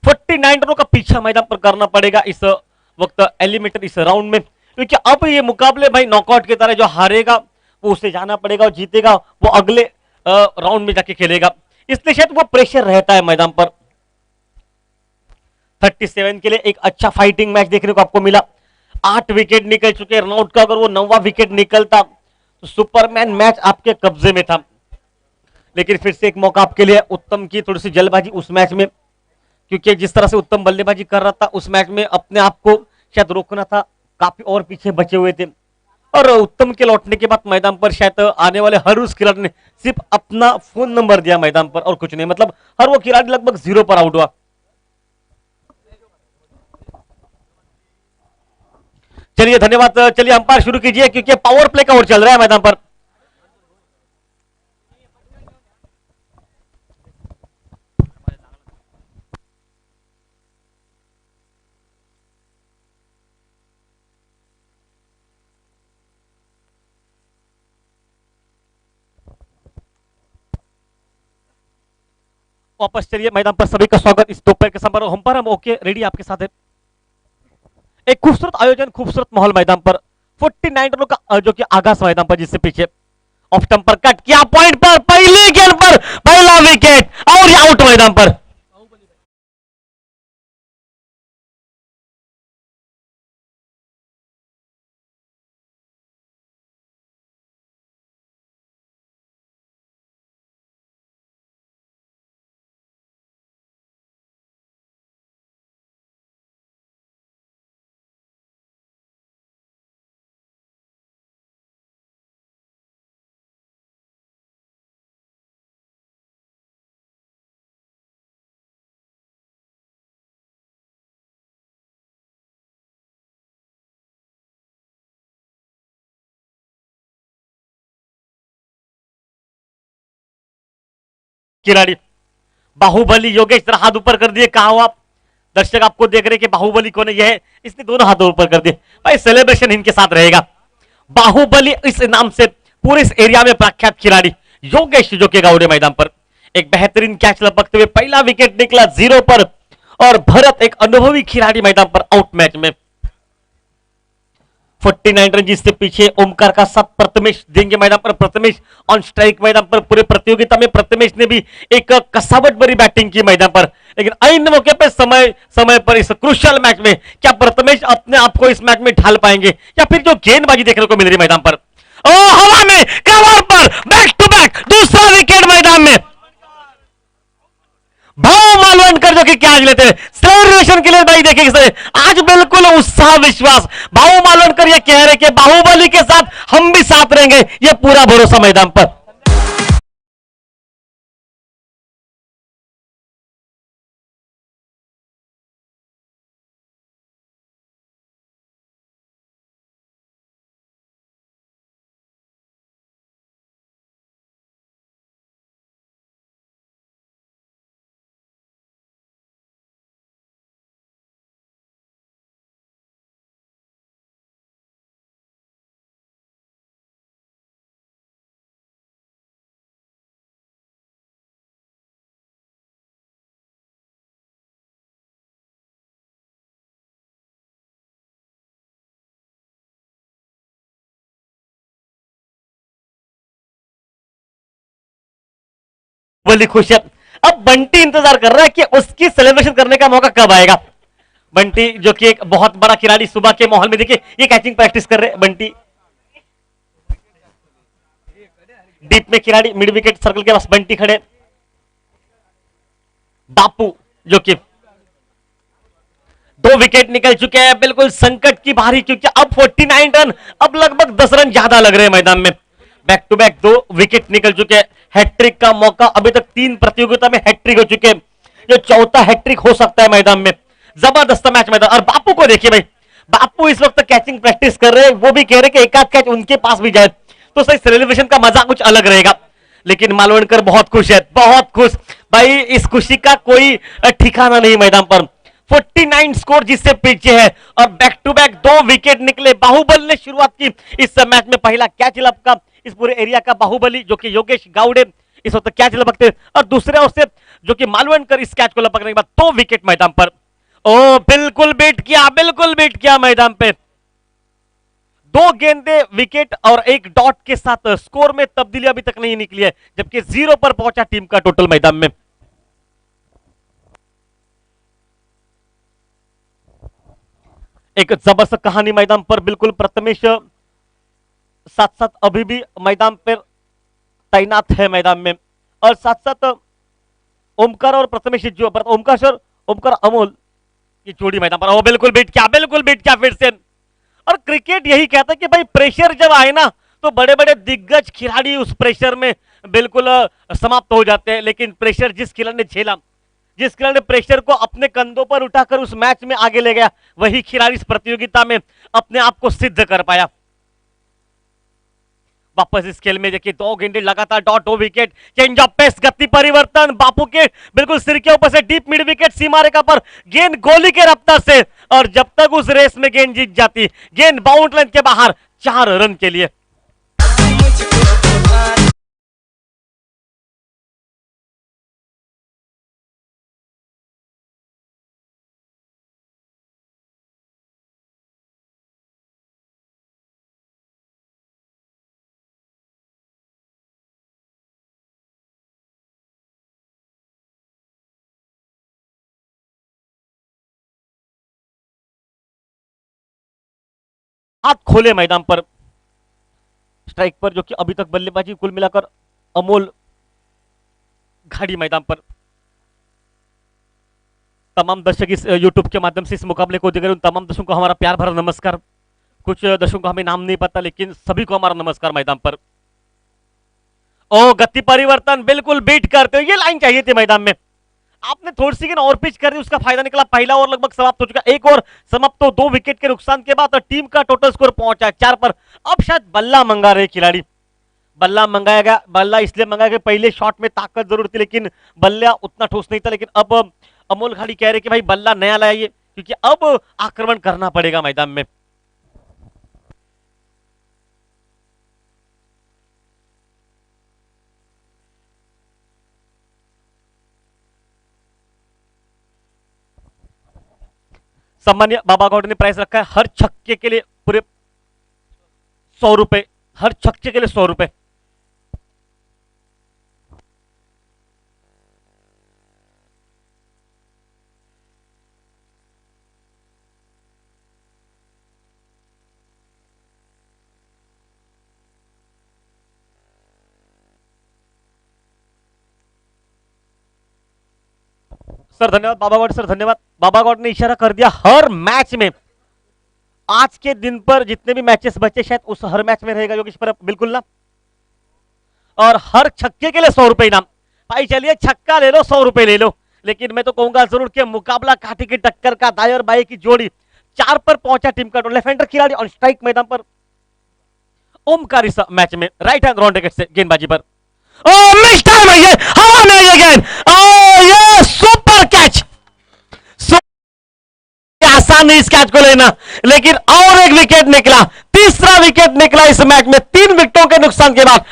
Speaker 4: 49 रनों का पीछा मैदान पर करना पड़ेगा इस वक्त एलिमिनेटर इस राउंड में, क्योंकि अब ये मुकाबले भाई नॉकआउट की तरह जो हारेगा वो उसे जाना पड़ेगा और जीतेगा वो अगले राउंड में जाके खेलेगा, इसलिए शायद वो प्रेशर रहता है मैदान पर। 37 के लिए एक अच्छा फाइटिंग मैच देखने को आपको मिला। 8 विकेट निकल चुके, रनआउट का अगर वो 9वां विकेट निकलता तो सुपरमैन मैच आपके कब्जे में था, लेकिन फिर से एक मौका आपके लिए उत्तम की थोड़ी सी जल्दबाजी उस मैच में, क्योंकि जिस तरह से उत्तम बल्लेबाजी कर रहा था उस मैच में अपने आप को शायद रोकना था, काफी और पीछे बचे हुए थे। और उत्तम के लौटने के बाद मैदान पर शायद आने वाले हर उस खिलाड़ी ने सिर्फ अपना फोन नंबर दिया मैदान पर और कुछ नहीं, मतलब हर वो खिलाड़ी लगभग 0 पर आउट हुआ। चलिए धन्यवाद, चलिए अंपायर शुरू कीजिए क्योंकि पावर प्ले का ओवर चल रहा है मैदान पर। वापस चलिए मैदान पर सभी का स्वागत। इस दोपहर के समारोह हम पर हम ओके रेडी आपके साथ है। एक खूबसूरत आयोजन, खूबसूरत माहौल मैदान पर 49 रनों का जो कि आगाज मैदान पर, जिससे पीछे ऑफ स्टंप पर कट किया, पॉइंट पर पहली गेंद पर पहला विकेट और आउट मैदान पर। खिलाड़ी बाहुबली योगेश जरा हाथ ऊपर कर दिए, कहा हो आप? दर्शक आपको देख रहे कि बाहुबली कौन है, यह है, इसने दोनों हाथ ऊपर कर दिए। भाई सेलिब्रेशन इनके साथ रहेगा। बाहुबली इस नाम से पूरे इस एरिया में प्रख्यात खिलाड़ी योगेश जो के गाउडे मैदान पर एक बेहतरीन कैच लपकते हुए पहला विकेट निकला 0 पर, और भरत एक अनुभवी खिलाड़ी मैदान पर आउट मैच में। 49 रन जिससे पीछे ओमकार का साथ प्रथमेश देंगे मैदान पर। प्रथमेश ऑन स्ट्राइक मैदान पर। पूरे प्रतियोगिता में प्रथमेश ने भी एक कसावट भरी बैटिंग की मैदान पर, लेकिन ऐन मौके पे समय समय पर इस क्रूशियल मैच में क्या प्रथमेश अपने आप को इस मैच में ढाल पाएंगे, या फिर जो गेंदबाजी देखने को मिल रही मैदान पर, ओ हवा में कवर पर बैक टू बैक दूसरा विकेट मैदान में। भाव मालवणकर जो कि कैच लेते हैं सेलिब्रेशन के लिए। भाई देखिए आज बिल्कुल उत्साह विश्वास, भाव मालवणकर ये कह रहे कि बाहुबली के साथ हम भी साथ रहेंगे, ये पूरा भरोसा मैदान पर। बड़ी खुश है। अब बंटी इंतजार कर रहा है कि उसकी सेलिब्रेशन करने का मौका कब आएगा। बंटी जो कि एक बहुत बड़ा खिलाड़ी, सुबह के माहौल में देखिए ये कैचिंग प्रैक्टिस कर रहे हैं बंटी। डीप में खिलाड़ी मिड विकेट सर्कल के पास बंटी खड़े। बापू जो कि 2 विकेट निकल चुके हैं, बिल्कुल संकट की बारी, क्योंकि अब 49 रन, अब लगभग 10 रन ज्यादा लग रहे हैं मैदान में। बैक टू बैक 2 विकेट निकल चुके हैं। हैट्रिक का मौका, अभी तक 3 प्रतियोगिता में हैट्रिक हो चुके हैं, जो चौथा हैट्रिक हो सकता है मैदान में। जबरदस्त मैच मैदान। और बापू को देखिए भाई, बापू इस वक्त कैचिंग प्रैक्टिस कर रहे हैं, वो भी कह रहे कि एक आध कैच उनके पास भी जाए तो सही सेलिब्रेशन का मजा कुछ अलग रहेगा। लेकिन मालवणकर बहुत खुश है, बहुत खुश भाई। इस खुशी का कोई ठिकाना नहीं मैदान पर। 49 स्कोर जिससे पीछे है, और बैक टू बैक 2 विकेट निकले। बाहुबली ने शुरुआत की इस मैच में, पहला कैच लपका इस पूरे एरिया का बाहुबली जो कि योगेश गाउडे इस वक्त कैच लपकते, और दूसरे ओर से जो कि मालवणकर इस कैच को लपकने के बाद 2 विकेट मैदान पर। ओ बिल्कुल बीट किया, बिल्कुल बीट किया मैदान पे। 2 गेंदे विकेट और 1 डॉट के साथ स्कोर में तब्दीली अभी तक नहीं निकली है, जबकि 0 पर पहुंचा टीम का टोटल मैदान में। एक जबरदस्त कहानी मैदान पर, बिल्कुल प्रथमेश साथ साथ अभी भी मैदान पर तैनात है मैदान में, और साथ साथ ओमकार और प्रथमेश जो ओमकार सर, ओमकार अमोल की जोड़ी मैदान पर। वो बिल्कुल बीट किया, बिल्कुल बीट किया फिर से। और क्रिकेट यही कहता है कि भाई प्रेशर जब आए ना, तो बड़े बड़े दिग्गज खिलाड़ी उस प्रेशर में बिल्कुल समाप्त हो जाते हैं, लेकिन प्रेशर जिस खिलाड़ी ने झेला, जिस खिलाड़ी ने प्रेशर को अपने कंधों पर उठाकर उस मैच में आगे ले गया, वही खिलाड़ी इस प्रतियोगिता में अपने आप को सिद्ध कर पाया। वापस इस खेल में देखिए 2 गेंदे लगातार dot, 2 wicket, change of pace, गति परिवर्तन, बापू के बिल्कुल सिर के ऊपर से डीप मिड विकेट, सीमा रेखा पर गेंद गोली के रफ्तार से, और जब तक उस रेस में गेंद जीत जाती, गेंद बाउंड लाइन के बाहर 4 रन के लिए। हाथ खोले मैदान पर। स्ट्राइक पर जो कि अभी तक बल्लेबाजी कुल मिलाकर अमोल घाड़ी मैदान पर। तमाम दर्शक इस यूट्यूब के माध्यम से इस मुकाबले को देख रहे उन तमाम दर्शकों को हमारा प्यार भरा नमस्कार। कुछ दर्शकों का हमें नाम नहीं पता, लेकिन सभी को हमारा नमस्कार मैदान पर। ओ गति परिवर्तन बिल्कुल बीट करते हो, ये लाइन चाहिए थी मैदान में। आपने थोड़ी सी और पिच कर दी, उसका फायदा निकला। पहला ओवर लगभग समाप्त हो चुका, एक ओवर समाप्त हो 2 विकेट के नुकसान के बाद टीम का टोटल स्कोर पहुंचा 4 पर। अब शायद बल्ला मंगा रहे खिलाड़ी। बल्ला मंगाया गया, बल्ला इसलिए मंगाया गया, पहले शॉट में ताकत जरूर थी लेकिन बल्ला उतना ठोस नहीं था। लेकिन अब अमोल घाड़ी कह रहे कि भाई बल्ला नया लाइए, क्योंकि अब आक्रमण करना पड़ेगा मैदान में। सम्मान्य बाबा गौड़ ने प्राइस रखा है हर छक्के के लिए पूरे 100 रुपए, हर छक्के के लिए 100 रुपए। सर धन्यवाद बाबा गौड़, सर धन्यवाद। बाबा गौड़ ने इशारा कर दिया हर मैच में, आज के दिन पर जितने भी मैचेस बचे शायद उस हर मैच में रहेगा योगेश पर, बिल्कुल ना। और हर छक्के के लिए 100 रुपए इनाम। भाई चलिए छक्का ले लो 100 रुपए ले लो, लेकिन मैं तो कहूंगा जरूर कि मुकाबला काठी की टक्कर का, दाई और बाई की जोड़ी 4 पर पहुंचा टीम का। लेफ्ट हैंडर खिलाड़ी ऑन स्ट्राइक मैदान पर। ओमकार इस मैच में राइट हैंड ग्राउंड विकेट से गेंदबाजी पर। ओ मिस टाइम है ये, हवा में ये गेंद, ओ ये सुपर कैच। आसान नहीं इस कैच को लेना, लेकिन और एक विकेट निकला, तीसरा विकेट निकला इस मैच में 3 विकेटों के नुकसान के बाद।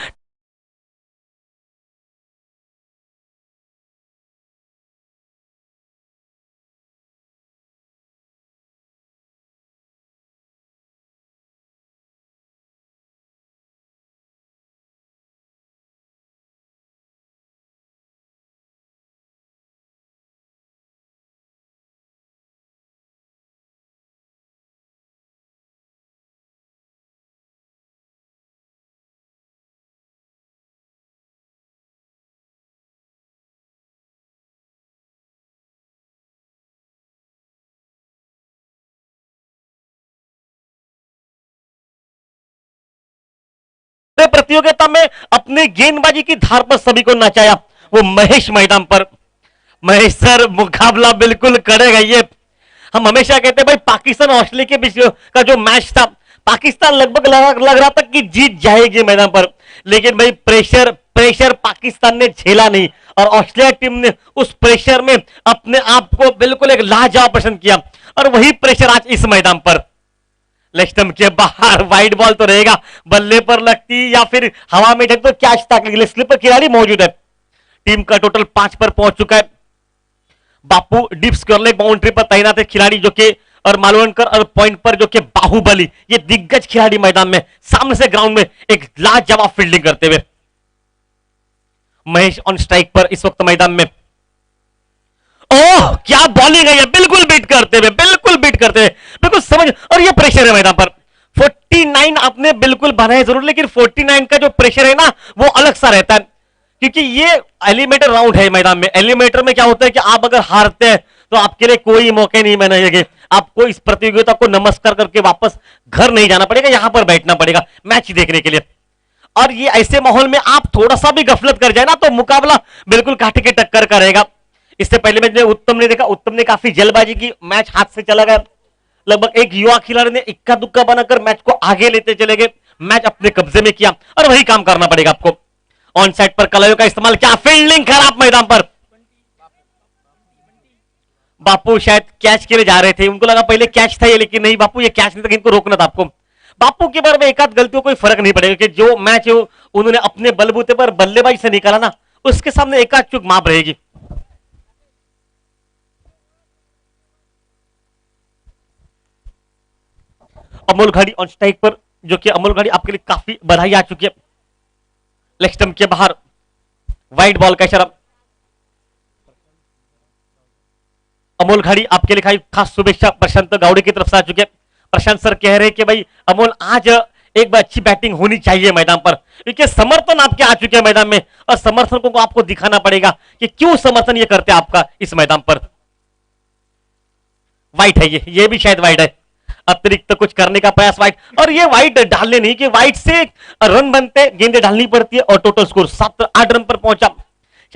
Speaker 4: प्रतियोगिता में अपनी गेंदबाजी की धार पर सभी को नचाया वो महेश मैदान पर। महेश सर मुकाबला बिल्कुल करेगा ये। हम हमेशा कहते हैं भाई पाकिस्तान और ऑस्ट्रेलिया के बीच का जो मैच था, पाकिस्तान लगभग लग रहा था कि जीत जाएगी मैदान पर, लेकिन भाई प्रेशर पाकिस्तान ने झेला नहीं और ऑस्ट्रेलिया टीम ने उस प्रेशर में अपने आप को बिल्कुल एक लाजवाब प्रदर्शन किया। और वही प्रेशर आज इस मैदान पर। लेग स्टंप के बाहर वाइड बॉल तो रहेगा, बल्ले पर लगती या फिर हवा में जाती तो कैच तक के लिए स्लिपर खिलाड़ी मौजूद है। टीम का टोटल 5 पर पहुंच चुका है। बापू डिप्स करले बाउंड्री पर तैनात है खिलाड़ी जो कि, और मालवणकर और पॉइंट पर जो कि बाहुबली, ये दिग्गज खिलाड़ी मैदान में सामने से ग्राउंड में एक लाजवाब फील्डिंग करते हुए। महेश ऑन स्ट्राइक पर इस वक्त मैदान में। ओह क्या बॉलिंग है ये, बिल्कुल बीट करते हुए, बिल्कुल बीट करते हुए, बिल्कुल समझ। और ये प्रेशर है मैदान पर 49 आपने बिल्कुल बनाए जरूर, लेकिन 49 का जो प्रेशर है ना वो अलग सा रहता है, क्योंकि ये एलिमिनेटर राउंड है मैदान में। एलिमिनेटर में क्या होता है कि आप अगर हारते हैं तो आपके लिए कोई मौके नहीं बनाएंगे, आपको इस प्रतियोगिता को नमस्कार करके वापस घर नहीं जाना पड़ेगा, यहां पर बैठना पड़ेगा मैच देखने के लिए। और ये ऐसे माहौल में आप थोड़ा सा भी गफलत कर जाए ना तो मुकाबला बिल्कुल काटे के टक्कर का रहेगा। इससे पहले मैच में उत्तम ने देखा, उत्तम ने काफी जल्दबाजी की, मैच हाथ से चला गया। लगभग एक युवा खिलाड़ी ने इक्का दुक्का बनाकर मैच को आगे लेते चले गए, मैच अपने कब्जे में किया। और वही काम करना पड़ेगा आपको। ऑन साइड पर कलायों का इस्तेमाल, क्या फील्डिंग खराब मैदान पर। बापू शायद कैच के लिए जा रहे थे, उनको लगा पहले कैच था ये, लेकिन नहीं बापू ये कैच नहीं था, इनको रोकना था आपको। बापू के बारे में एक आध गलतियों कोई फर्क नहीं पड़ेगा कि जो मैच है उन्होंने अपने बलबूते पर बल्लेबाजी से निकाला ना, उसके सामने एक आध चूक माफ रहेगी। अमोल घाड़ी ऑन स्ट्राइक पर, जो कि अमोल घाड़ी आपके लिए काफी बधाई आ चुकी है। लेग स्टंप के बाहर वाइड बॉल का इशारा। अमोल घाड़ी आपके लिए खास शुभेच्छा प्रशांत गावड़े की तरफ से आ चुके हैं। प्रशांत सर कह रहे हैं कि भाई अमोल आज एक बार अच्छी बैटिंग होनी चाहिए मैदान पर, क्योंकि समर्थन आपके आ चुके हैं मैदान में और समर्थकों को आपको दिखाना पड़ेगा कि क्यों समर्थन ये करते हैं आपका इस मैदान पर। वाइट है, ये भी शायद वाइट है, अतिरिक्त कुछ करने का प्रयास वाइट, और ये वाइट डालने नहीं कि वाइट से रन बनते, गेंदें डालनी पड़ती है और टोटल स्कोर 7-8 रन पर पहुंचा।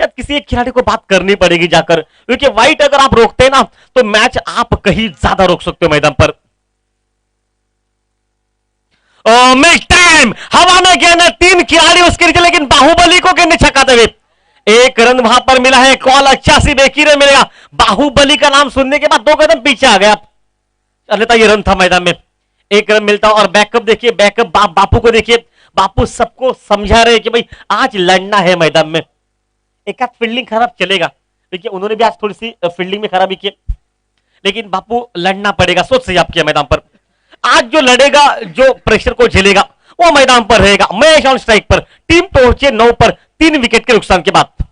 Speaker 4: शायद किसी एक खिलाड़ी को बात करनी पड़ेगी जाकर, क्योंकि वाइट अगर आप रोकते हैं ना तो मैच आप कहीं ज्यादा रोक सकते हो मैदान पर। मिस टाइम, हवा में गेंद, 3 खिलाड़ी उसके नीचे, लेकिन बाहुबली को गेंद छकाते हुए 1 रन वहां पर मिला है। कॉल अच्छा सी बेकी रन मिलेगा। बाहुबली का नाम सुनने के बाद 2 कदम पीछे आ गया, अन्यथा ये रन था मैदान में। 1 रन मिलता और बैकअप देखिए, बैकअप बापू को देखिए, बापू सबको समझा रहे कि भाई आज लड़ना है मैदान में। एक आध फील्डिंग खराब चलेगा, देखिए उन्होंने भी आज थोड़ी सी फील्डिंग में खराबी की, लेकिन बापू लड़ना पड़ेगा। सोच सही आपके मैदान पर आज जो लड़ेगा, जो प्रेशर को झेलेगा वो मैदान पर रहेगा। महेश ऑन स्ट्राइक पर, टीम पहुंचे 9 पर 3 विकेट के नुकसान के बाद।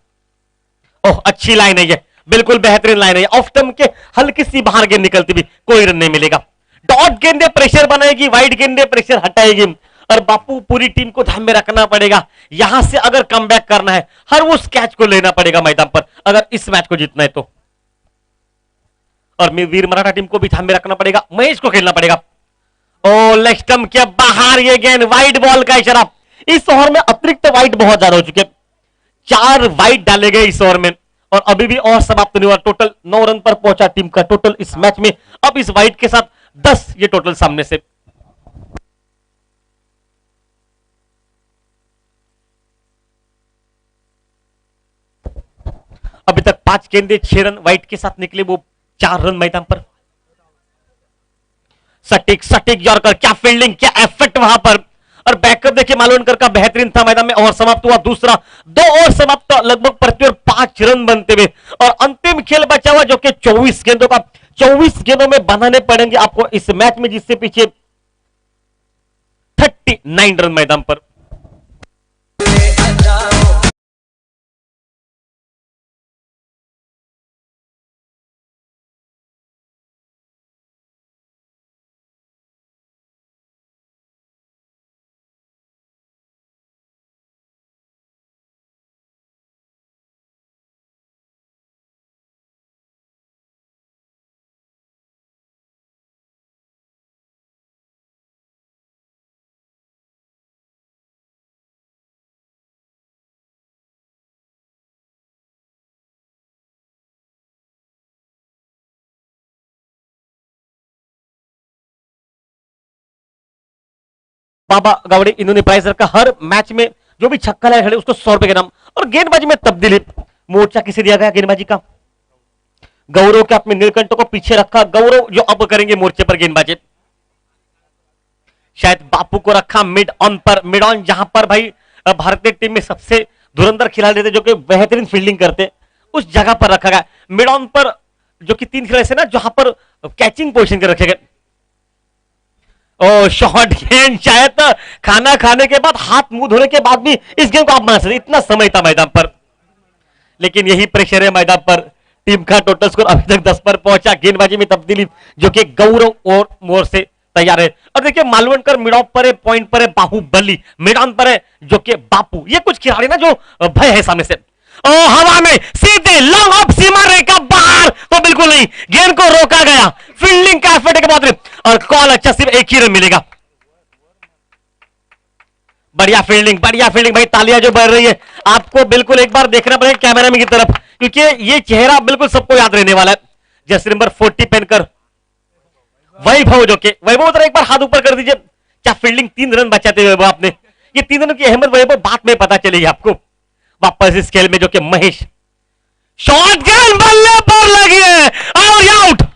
Speaker 4: ओह अच्छी लाइन है ये, बिल्कुल बेहतरीन लाइन है। ऑफ स्टंप के हल्की सी बाहर गेंद निकलती भी कोई रन नहीं मिलेगा। डॉट गेंदे प्रेशर बनाएगी, वाइड गेंदे प्रेशर हटाएगी, और बापू पूरी टीम को ध्यान में रखना पड़ेगा। यहां से अगर कमबैक करना है, हर उस कैच को लेना पड़ेगा मैदान पर अगर इस मैच को जीतना है तो। और वीर मराठा टीम को भी ध्यान में रखना पड़ेगा, महेश को खेलना पड़ेगा। ओ लेग स्टंप के बाहर ये गेंद, वाइड बॉल का इशारा। इस ओवर में अतिरिक्त वाइड बहुत ज्यादा हो चुके, 4 वाइड डाले गए इस ओवर में, और अभी भी और समाप्त नहीं हुआ। टोटल 9 रन पर पहुंचा टीम का टोटल इस मैच में। अब इस वाइड के साथ 10 ये टोटल सामने से। अभी तक 5 गेंदे 6 रन वाइड के साथ निकले, वो 4 रन मैदान पर। सटीक सटीक यॉर्कर, क्या फील्डिंग, क्या एफर्ट वहां पर, और बैकअप देखिए मालवणकर का बेहतरीन था मैदान में। और समाप्त हुआ दूसरा, 2 ओवर समाप्त, लगभग प्रति ओवर 5 रन बनते हुए, और अंतिम खेल बचा हुआ जो कि 24 गेंदों का। 24 गेंदों में बनाने पड़ेंगे आपको इस मैच में, जिससे पीछे 39 रन मैदान पर। बाबा गावड़े इन्होंने प्राइज रखा हर मैच में जो भी छक्का लगा खड़े उसको 100 रुपए के नाम। और गेंदबाजी में तब्दीली, मोर्चा किसे दिया गया गेंदबाजी का? गौरव के अपने नीलकंठ को पीछे रखा, गौरव जो अब करेंगे मोर्चे पर गेंदबाजी। शायद बापू को रखा मिड ऑन पर, मिड ऑन जहां पर भाई भारतीय टीम में सबसे धुरंधर खिलाड़ी थे जो कि बेहतरीन फील्डिंग करते, उस जगह पर रखा गया। मिड ऑन पर जो कि 3 खिलाड़ी थे ना, जहां पर कैचिंग पोजीशन के रखे गए। ओ शॉर्ट गेंद, शायद खाना खाने के बाद, हाथ मुंह धोने के बाद भी इस गेम को आप मान सकते, इतना समय था मैदान पर। लेकिन यही प्रेशर है मैदान पर। टीम का टोटल स्कोर अभी तक 10 पर पहुंचा। गेंदबाजी में तब्दीली जो कि गौरव और मोर से तैयार है। और देखिए मालवणकर मिड ऑफ पर है, पॉइंट पर है बाहुबली, मिड ऑन पर है जो कि बापू। ये कुछ खिलाड़ी ना जो भय है सामने से। ओ हवा में सीधे लॉन्ग ऑफ, सीमा रेखा बाहर, तो बिल्कुल नहीं, गेंद को रोका गया फील्डिंग का एफर्ट के बाद, और कॉल अच्छा, सिर्फ 1 ही रन मिलेगा। बढ़िया फील्डिंग भाई, तालियां जो बढ़ रही है आपको बिल्कुल एक बार देखना पड़ेगा कैमरा में की तरफ, क्योंकि ये चेहरा बिल्कुल सबको याद रहने वाला है। जैसे नंबर 40 पहनकर वैभव, जो कि वैभव उधर एक बार हाथ ऊपर कर दीजिए। क्या फील्डिंग, 3 रन बचाते हुए आपने, ये 3 रन की अहमियत वैभव बाद में पता चलेगी आपको। वापस इस खेल में जो कि महेश, शॉर्ट गेंद बल्ले पर लगी है और आउट।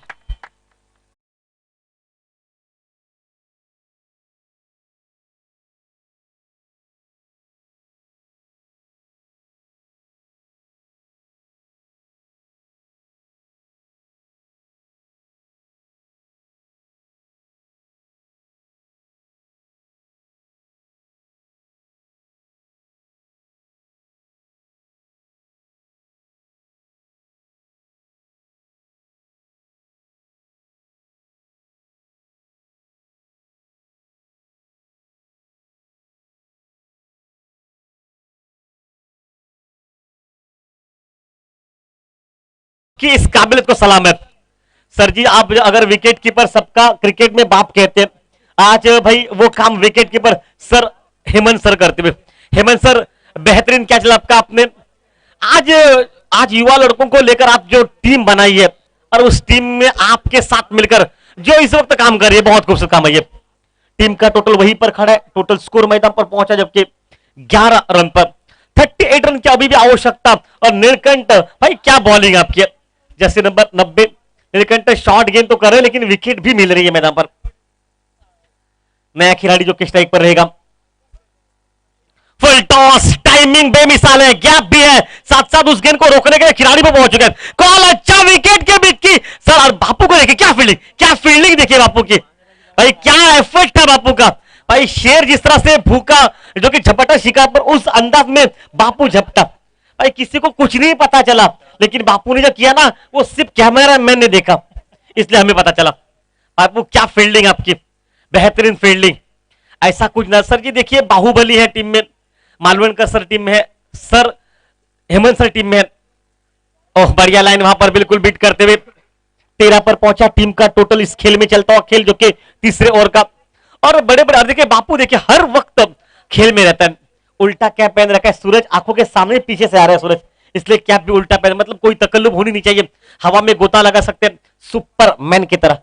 Speaker 4: कि इस काबिलियत को सलाम है। सर जी आप अगर विकेट कीपर सबका क्रिकेट में बाप कहते हैं, आज भाई वो काम wicket keeper sir Hemant sir करते हुए। हेमंत सर बेहतरीन कैच आपका आपने आज आज युवा लड़कों को लेकर आप जो टीम बनाई है और उस टीम में आपके साथ मिलकर जो इस वक्त काम कर रही है, बहुत खूबसूरत काम है ये। टीम का टोटल वहीं पर खड़ा है, टोटल स्कोर मैदान पर पहुंचा जबकि 11 रन पर 38 रन की अभी भी आवश्यकता। और नीलकंठ भाई क्या बॉलिंग आपकी है, जैसे नंबर 90 नीलकंठ शॉर्ट गेंद तो कर रहे हैं लेकिन विकेट भी मिल रही है मैदान पर। नया खिलाड़ी जो कि स्ट्राइक पर रहेगा, फुल टॉस, टाइमिंग बेमिसाल है, गैप भी है, साथ साथ उस गेंद को रोकने के लिए खिलाड़ी पर पहुंच चुके हैं। कॉल अच्छा विकेट के बीच की सर। और बापू को देखिए क्या फील्डिंग देखिए बापू की, भाई क्या एफर्ट था बापू का। भाई शेर जिस तरह से भूखा जो कि झपटा शिकार पर, उस अंदाज में बापू झपटा। भाई किसी को कुछ नहीं पता चला लेकिन बापू ने जो किया ना वो सिर्फ कैमरा मैन ने देखा, इसलिए हमें पता चला। बापू क्या फील्डिंग आपकी, बेहतरीन फील्डिंग। ऐसा कुछ ना सर जी, देखिए बाहुबली है टीम में, मालवणकर सर टीम में है, सर हेमंत सर टीम में है। ओह बढ़िया लाइन वहां पर बिल्कुल बीट करते हुए 13 पर पहुंचा टीम का टोटल इस खेल में चलता हुआ खेल जो कि तीसरे ओवर का। और बड़े बड़े देखिए बापू देखिए हर वक्त खेल में रहता है। उल्टा कैप पहन रखा है, सूरज आंखों के सामने पीछे से आ रहा है सूरज, इसलिए कैप भी उल्टा पहन, मतलब कोई तकल्लुफ होनी नहीं चाहिए, हवा में गोता लगा सकते हैं सुपरमैन की तरह।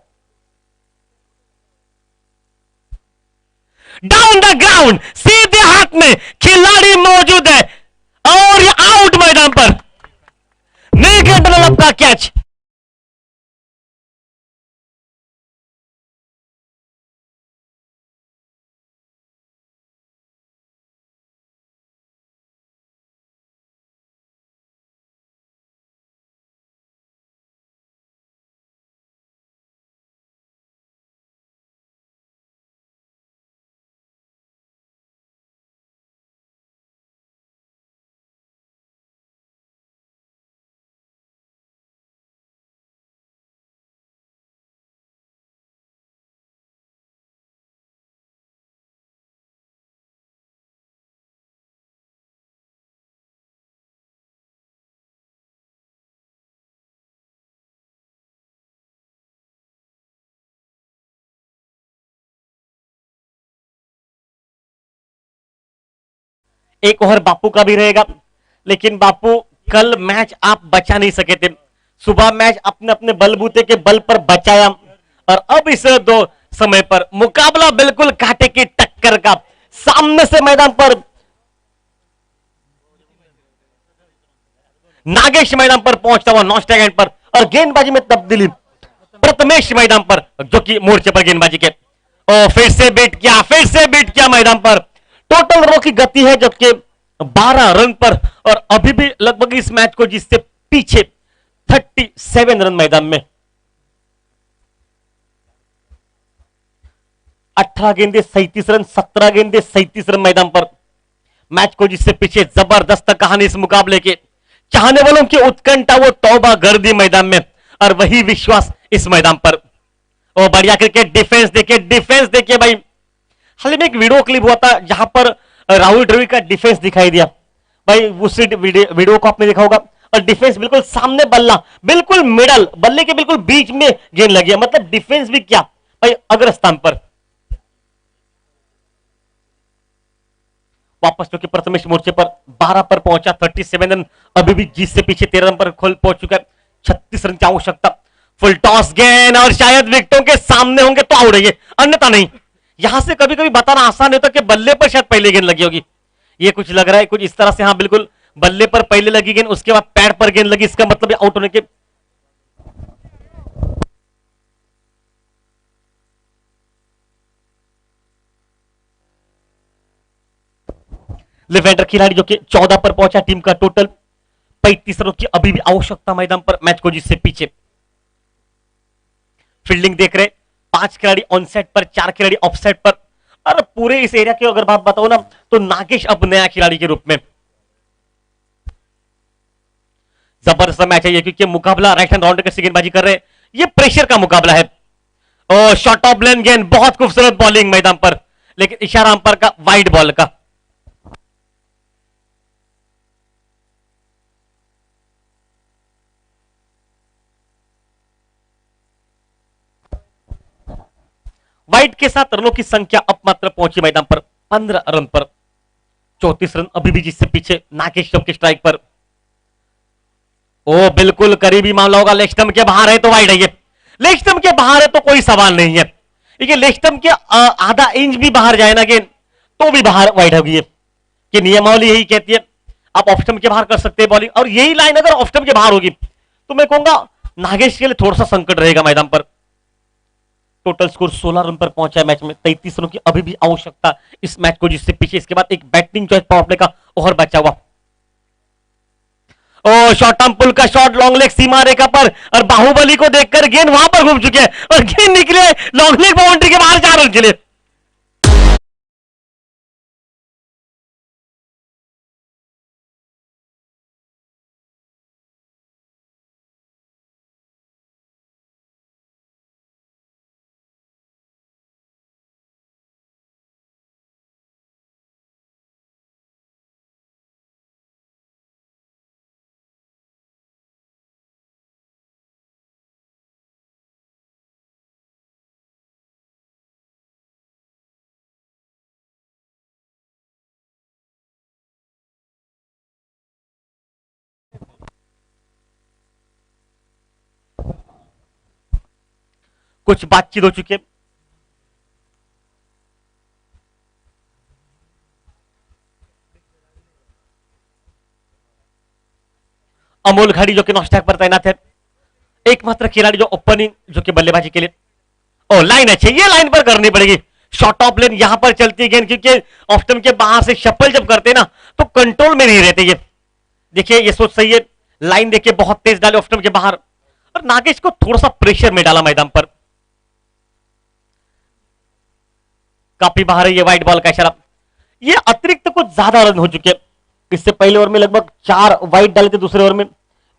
Speaker 4: डाउन द ग्राउंड, सीधे हाथ में खिलाड़ी मौजूद है और ये आउट मैदान पर। नीलकंठ डनलप का कैच। एक ओवर बापू का भी रहेगा लेकिन बापू कल मैच आप बचा नहीं सके थे, सुबह मैच अपने अपने बलबूते के बल पर बचाया और अब इस दो समय पर मुकाबला बिल्कुल कांटे की टक्कर का। सामने से मैदान पर नागेश मैदान पर पहुंचता हुआ नॉन स्ट्राइक एंड पर और गेंदबाजी में तब्दीली प्रथमेश मैदान पर जो कि मोर्चे पर गेंदबाजी के फिर से बीट किया मैदान पर। टोटल रनों की गति है जबकि 12 रन पर और अभी भी लगभग इस मैच को जिससे पीछे 37 रन मैदान में। 18 गेंदे 37 रन, 17 गेंदे 37 रन मैदान पर। मैच को जिससे पीछे जबरदस्त कहानी इस मुकाबले के, चाहने वालों की उत्कंठा वो तौबा गर्दी मैदान में और वही विश्वास इस मैदान पर। ओ बढ़िया क्रिकेट, डिफेंस देखिए भाई। हाल में एक वीडियो क्लिप हुआ था जहां पर राहुल द्रविड़ का डिफेंस दिखाई दिया भाई, उसी वीडियो को आपने देखा होगा। और डिफेंस बिल्कुल सामने बल्ला, बिल्कुल मिडल बल्ले के बिल्कुल बीच में गेंद लगी है, मतलब डिफेंस भी क्या भाई अग्रस्थान पर। वापस जो कि प्रथमेश मोर्चे पर 12 पर पहुंचा, 37 रन, अभी भी जीत से पीछे 13 रन पर खोल पहुंच चुका है, 36 रन की आवश्यकता। फुल टॉस गेंद और शायद विकेटों के सामने होंगे तो आउट है, अन्यथा नहीं। यहां से कभी कभी बताना आसान होता कि बल्ले पर शायद पहले गेंद लगी होगी, ये कुछ लग रहा है कुछ इस तरह से। हाँ बिल्कुल, बल्ले पर पहले लगी गेंद, उसके बाद पैड पर गेंद लगी, इसका मतलब आउट होने के। लेफ्ट खिलाड़ी जो कि 14 पर पहुंचा, टीम का टोटल 35 रनों की अभी भी आवश्यकता मैदान पर, मैच को जिससे पीछे। फील्डिंग देख रहे 5 खिलाड़ी ऑन सेट पर, 4 खिलाड़ी ऑफ सेट पर। और पूरे इस एरिया की अगर बात बताओ ना तो नागेश अब नया खिलाड़ी के रूप में। जबरदस्त मैच है ये क्योंकि मुकाबला राइट हैंड राउंडर के गेंदबाजी कर रहे हैं, ये प्रेशर का मुकाबला है। और शॉर्ट ऑफ लेन गेंद, बहुत खूबसूरत बॉलिंग मैदान पर, लेकिन इशारा अंपायर का वाइड बॉल का। वाइड के साथ रनों की संख्या अब मात्र पहुंची मैदान पर 15 रन पर। 34 रन अभी भी जिससे पीछे नागेश के स्ट्राइक पर। ओ बिल्कुल करीबी मामला होगा, लेग स्टंप के बाहर है तो वाइड है ये। लेग स्टंप के बाहर है तो कोई सवाल नहीं है। देखिए लेग स्टंप के आधा इंच भी बाहर जाए ना गेंद तो भी बाहर वाइड होगी ये, कि नियमावली यही कहती है आप ऑफ स्टंप के बाहर कर सकते हैं बॉलिंग। और यही लाइन अगर ऑफ स्टंप के बाहर होगी तो मैं कहूंगा नागेश के लिए थोड़ा सा संकट रहेगा मैदान पर। टोटल स्कोर 16 रन पर पहुंचा है मैच में। 33 रनों की अभी भी आवश्यकता इस मैच को जिससे पीछे इसके बाद एक बैटिंग चॉइस पावर प्ले का ओवर बचा हुआ। ओ शॉर्ट आर्म पुल का शॉट लॉन्ग लेग सीमा रेखा पर, और बाहुबली को देखकर गेंद वहां पर घूम चुके हैं और गेंद निकले लॉन्ग लेग बाउंड्री के बाहर 4 रन के लिए। कुछ बातचीत हो चुकी है। अमोल घड़ी जो कि नॉस्टैक पर तैनात है, एकमात्र खिलाड़ी जो ओपनिंग जो कि बल्लेबाजी के लिए। ओ लाइन अच्छी, ये लाइन पर करनी पड़ेगी। शॉर्ट ऑफ लेन यहां पर चलती है गेंद, क्योंकि ऑफ स्टंप के बाहर से शफल जब करते हैं ना तो कंट्रोल में नहीं रहते ये। देखिए ये सोच सही है, लाइन देखिए बहुत तेज डाले ऑफ स्टंप के बाहर, और नागेश को थोड़ा सा प्रेशर में डाला मैदान पर। काफी बाहर है ये वाइट बॉल का इशारा। ये अतिरिक्त कुछ ज्यादा रन हो चुके हैं। इससे पहले ओवर में लगभग 4 वाइट डाले थे दूसरे ओवर में,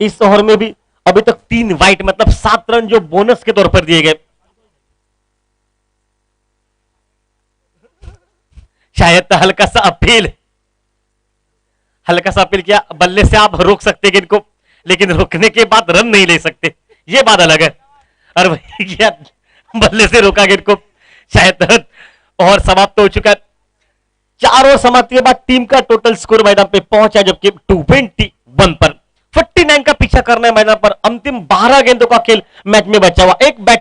Speaker 4: इस ओवर में भी अभी तक 3 वाइट, मतलब 7 रन जो बोनस के तौर पर दिए गए। शायद हल्का सा अपील किया, बल्ले से आप रोक सकते हैं इनको, लेकिन रोकने के बाद रन नहीं ले सकते, ये बात अलग है। और वही किया, बल्ले से रोका गेंद को, शायद और समाप्त हो चुका है। 4 ओवर समाप्ति के बाद टीम का टोटल स्कोर मैदान पे पहुंचा जबकि 221 पर 49 का पीछा करना है मैदान पर। अंतिम 12 गेंदों का खेल मैच में बचा हुआ। एक बैट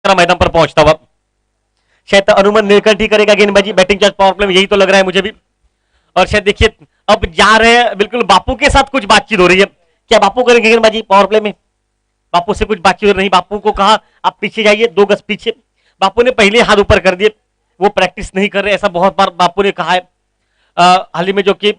Speaker 4: मैदान पर पहुंचता हुआ शायद अनुमान नीलकंठ ही करेगा गेंदबाजी, बैटिंग चार्ज पावर प्ले में, यही तो लग रहा है मुझे भी। और शायद देखिए अब जा रहे हैं, बिल्कुल बापू के साथ कुछ बातचीत हो रही है। क्या बापू करेंगे गेंदबाजी पावर प्ले में? बापू से कुछ बातचीत हो रही, बापू को कहा आप पीछे जाइए 2 गज पीछे। बापू ने पहले हाथ ऊपर कर दिए, वो प्रैक्टिस नहीं कर रहे, ऐसा बहुत बार बापू ने कहा है। हाल ही में जो कि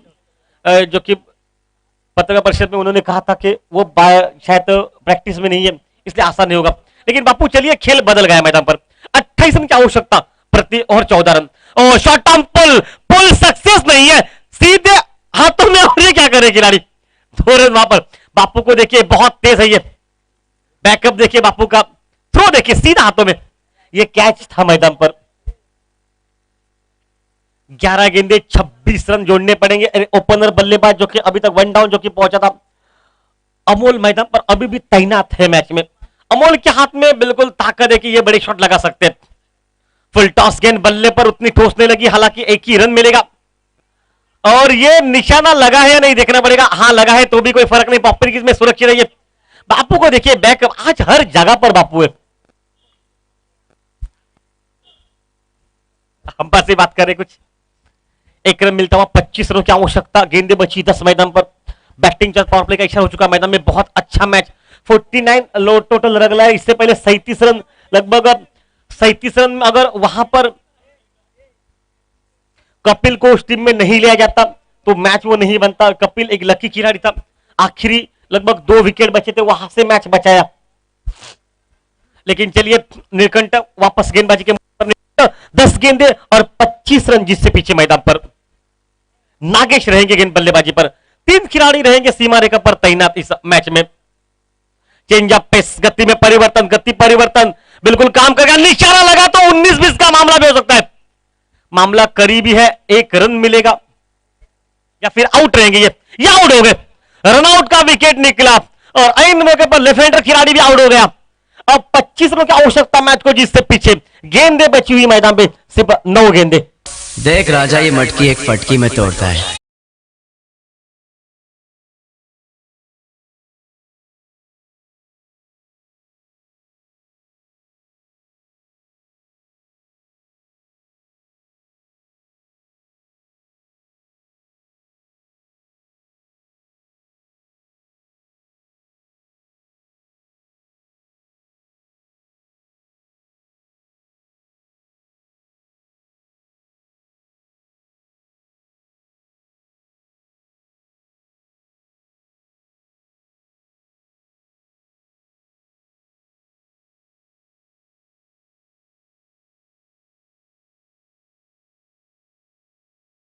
Speaker 4: पत्रकार परिषद में उन्होंने कहा था कि वो शायद प्रैक्टिस में नहीं है, इसलिए आसान नहीं होगा। लेकिन बापू चलिए खेल बदल गया मैदान पर। 28 रन की आवश्यकता प्रति और 14 रन। और शॉर्ट आर्म पुल सक्सेस नहीं है, सीधे हाथों में। और ये क्या करे खिलाड़ी, 2 रन वहां पर। बापू को देखिए बहुत तेज है ये, बैकअप देखिए बापू का, थ्रो देखिए सीधा हाथों में। ये कैच था मैदान पर। 11 गेंदे 26 रन जोड़ने पड़ेंगे। ओपनर बल्लेबाज जो कि अभी तक 1 डाउन जो कि पहुंचा था, अमोल मैदान पर अभी भी तैनात है मैच में। अमोल के हाथ में बिल्कुल ताकत है कि ये बड़े शॉट लगा सकते हैं। फुल टॉस गेंद बल्ले पर उतनी ठोस नहीं लगी, हालांकि 1 ही रन मिलेगा। और ये निशाना लगा है या नहीं देखना पड़ेगा। हाँ लगा है तो भी कोई फर्क नहीं, पॉपर में सुरक्षित रहिए। बापू को देखिए बैकअप, आज हर जगह पर बापू है। हम पास से बात कर रहे कुछ। 1 रन मिलता हुआ 25 रनों की आवश्यकता, गेंदे बची 10 मैदान पर। बैटिंग चार्ज पावर प्ले का इशारा हो चुका मैदान में। बहुत अच्छा मैच, 49 लो टोटल रन है। इससे पहले 37 रन, लगभग 37 रन अगर वहां पर कपिल को उस टीम में नहीं लिया जाता तो मैच वो नहीं बनता। कपिल एक लकी खिलाड़ी था, आखिरी लगभग 2 विकेट बचे थे, वहां से मैच बचाया। लेकिन चलिए नीलकंठ वापस गेंदबाजी के 10 गेंदे और 25 रन जिससे पीछे मैदान पर नागेश रहेंगे गेंद बल्लेबाजी पर। 3 खिलाड़ी रहेंगे सीमा रेखा पर तैनात इस मैच में। चेंज ऑफ पेस, गति में परिवर्तन, गति परिवर्तन बिल्कुल काम करेगा। निशाना लगा तो 19-20 का मामला भी हो सकता है। मामला करीबी है, 1 रन मिलेगा या फिर आउट रहेंगे ये आउट हो गए। रनआउट का विकेट निकला और ऐन मौके पर लेफ्ट हैंडर खिलाड़ी भी आउट हो गया। अब 25 रनों की आवश्यकता मैच को जिससे पीछे। गेंदे बची हुई मैदान पे सिर्फ 9 गेंदे।
Speaker 2: देख राजा, ये मटकी एक फटकी में तोड़ता है।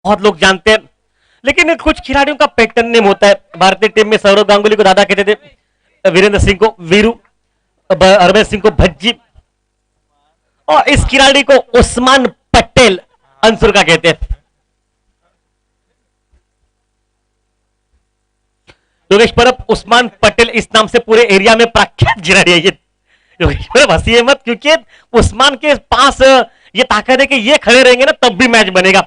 Speaker 4: बहुत लोग जानते हैं, लेकिन कुछ खिलाड़ियों का पैटर्न नेम होता है। भारतीय टीम में सौरव गांगुली को दादा कहते थे, वीरेंद्र सिंह को वीरू, हरभजन सिंह को भज्जी, और इस खिलाड़ी को उस्मान पटेल अंसुर का कहते हैं। योगेश परब, उस्मान पटेल इस नाम से पूरे एरिया में प्रख्यात खिलाड़ी है ये। योगेश परब हंसिए मत, क्योंकि उस्मान के पास ये ताकत है कि ये खड़े रहेंगे ना तब भी मैच बनेगा।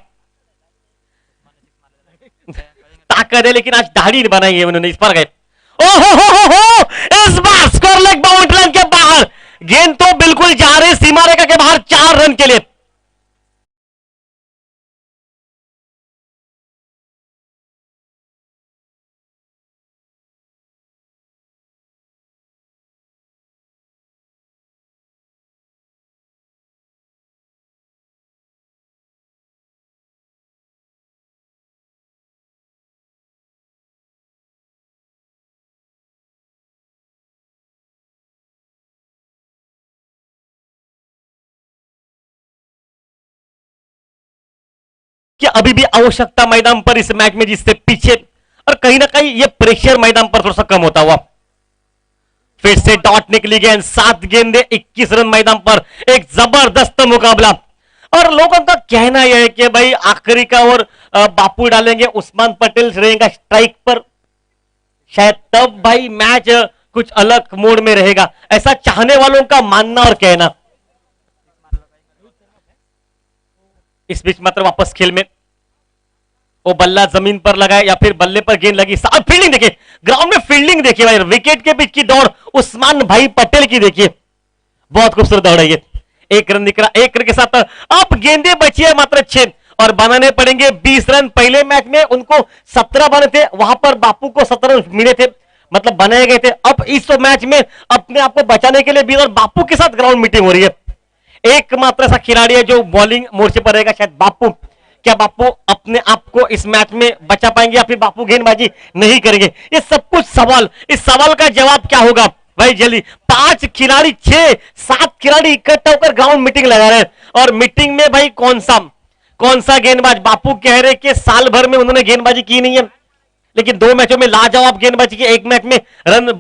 Speaker 4: ताकत है, लेकिन आज दाढ़ी नहीं बनाई है उन्होंने, इस पर गए। ओहो, इस बार स्कोर लेग बाउंड्री लाइन के बाहर। गेंद तो बिल्कुल जा रही सीमा रेखा के बाहर 4 रन के लिए। कि अभी भी आवश्यकता मैदान पर इस मैच में जिससे पीछे, और कहीं ना कहीं ये प्रेशर मैदान पर थोड़ा सा कम होता हुआ। फिर से डॉट निकली गेंद, 7 गेंदे 21 रन मैदान पर। एक जबरदस्त मुकाबला, और लोगों का कहना यह है कि भाई आखिरी का और बापू डालेंगे, उस्मान पटेल रहेगा स्ट्राइक पर, शायद तब भाई मैच कुछ अलग मोड में रहेगा, ऐसा चाहने वालों का मानना और कहना। इस बीच मात्र वापस खेल में वो बल्ला जमीन पर लगाए या फिर बल्ले पर गेंद लगी। साथ फील्डिंग देखिए, ग्राउंड में फील्डिंग देखिए भाई, विकेट के बीच की दौड़ उस्मान भाई पटेल की देखिए, बहुत खूबसूरत दौड़ है ये। 1 रन निकला, 1 रन के साथ अब गेंदे बची है मात्र 6 और बनाने पड़ेंगे 20 रन। पहले मैच में उनको 17 बने थे, वहां पर बापू को 17 मिले थे, मतलब बनाए गए थे। अब इस मैच में अपने आप को बचाने के लिए 20 और बापू के साथ ग्राउंड मीटिंग हो रही है। एकमात्र ऐसा खिलाड़ी है जो बॉलिंग मोर्चे पर रहेगा, शायद बापू। क्या बापू अपने आप को इस मैच में बचा पाएंगे या फिर बापू गेंदबाजी नहीं करेंगे? ये सब कुछ सवाल, इस सवाल का जवाब क्या होगा भाई जल्दी। 5 खिलाड़ी 6-7 खिलाड़ी इकट्ठा होकर ग्राउंड मीटिंग लगा रहे हैं, और मीटिंग में भाई कौन सा गेंदबाज। बापू कह रहे कि साल भर में उन्होंने गेंदबाजी की नहीं है, लेकिन 2 मैचों में लाजवाब गेंदबाजी की, 1 मैच में रन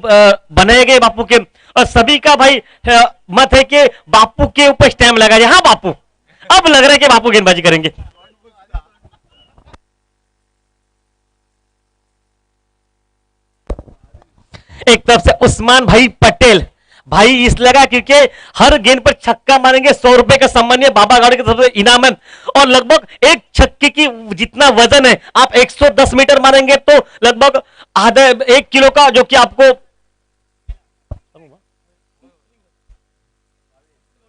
Speaker 4: बनाए गए बापू के, और सभी का भाई मत है कि बापू के ऊपर स्टैम्प लगा जाए। हाँ बापू, अब लग रहा है कि बापू गेंदबाजी करेंगे। एक तरफ से उस्मान भाई पटेल, भाई इस लगा क्योंकि हर गेंद पर छक्का मारेंगे, 100 रुपए का सम्मानीय बाबा गाड़ी की तरफ से इनाम है, और लगभग एक छक्के की जितना वजन है, आप 110 मीटर मारेंगे तो लगभग आधा 1 किलो का, जो कि आपको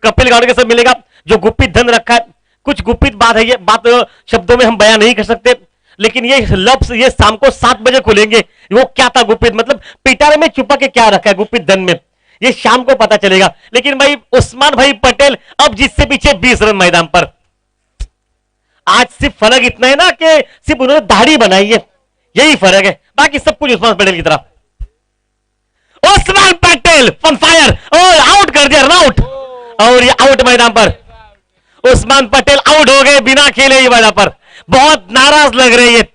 Speaker 4: कपिल गाड़ी के साथ मिलेगा, जो गुप्त धन रखा है। कुछ गुप्त बात है, ये बात शब्दों में हम बयान नहीं कर सकते, लेकिन ये लफ्ज ये शाम को 7 बजे खुलेंगे। वो क्या था गुप्त, मतलब पिटारे में छुपा के क्या रखा है गुप्त धन में, ये शाम को पता चलेगा। लेकिन भाई उस्मान भाई पटेल अब जिससे पीछे 20 रन मैदान पर। आज सिर्फ फर्क इतना है ना कि सिर्फ उन्होंने दाढ़ी बनाई है, यही फर्क है, बाकी सब कुछ उस्मान पटेल की तरह। उस्मान पटेल ऑन फायर और आउट कर दिया, रन आउट, और ये आउट मैदान पर। उस्मान पटेल आउट हो गए बिना खेले ये मैदान पर, बहुत नाराज लग रहे हैं।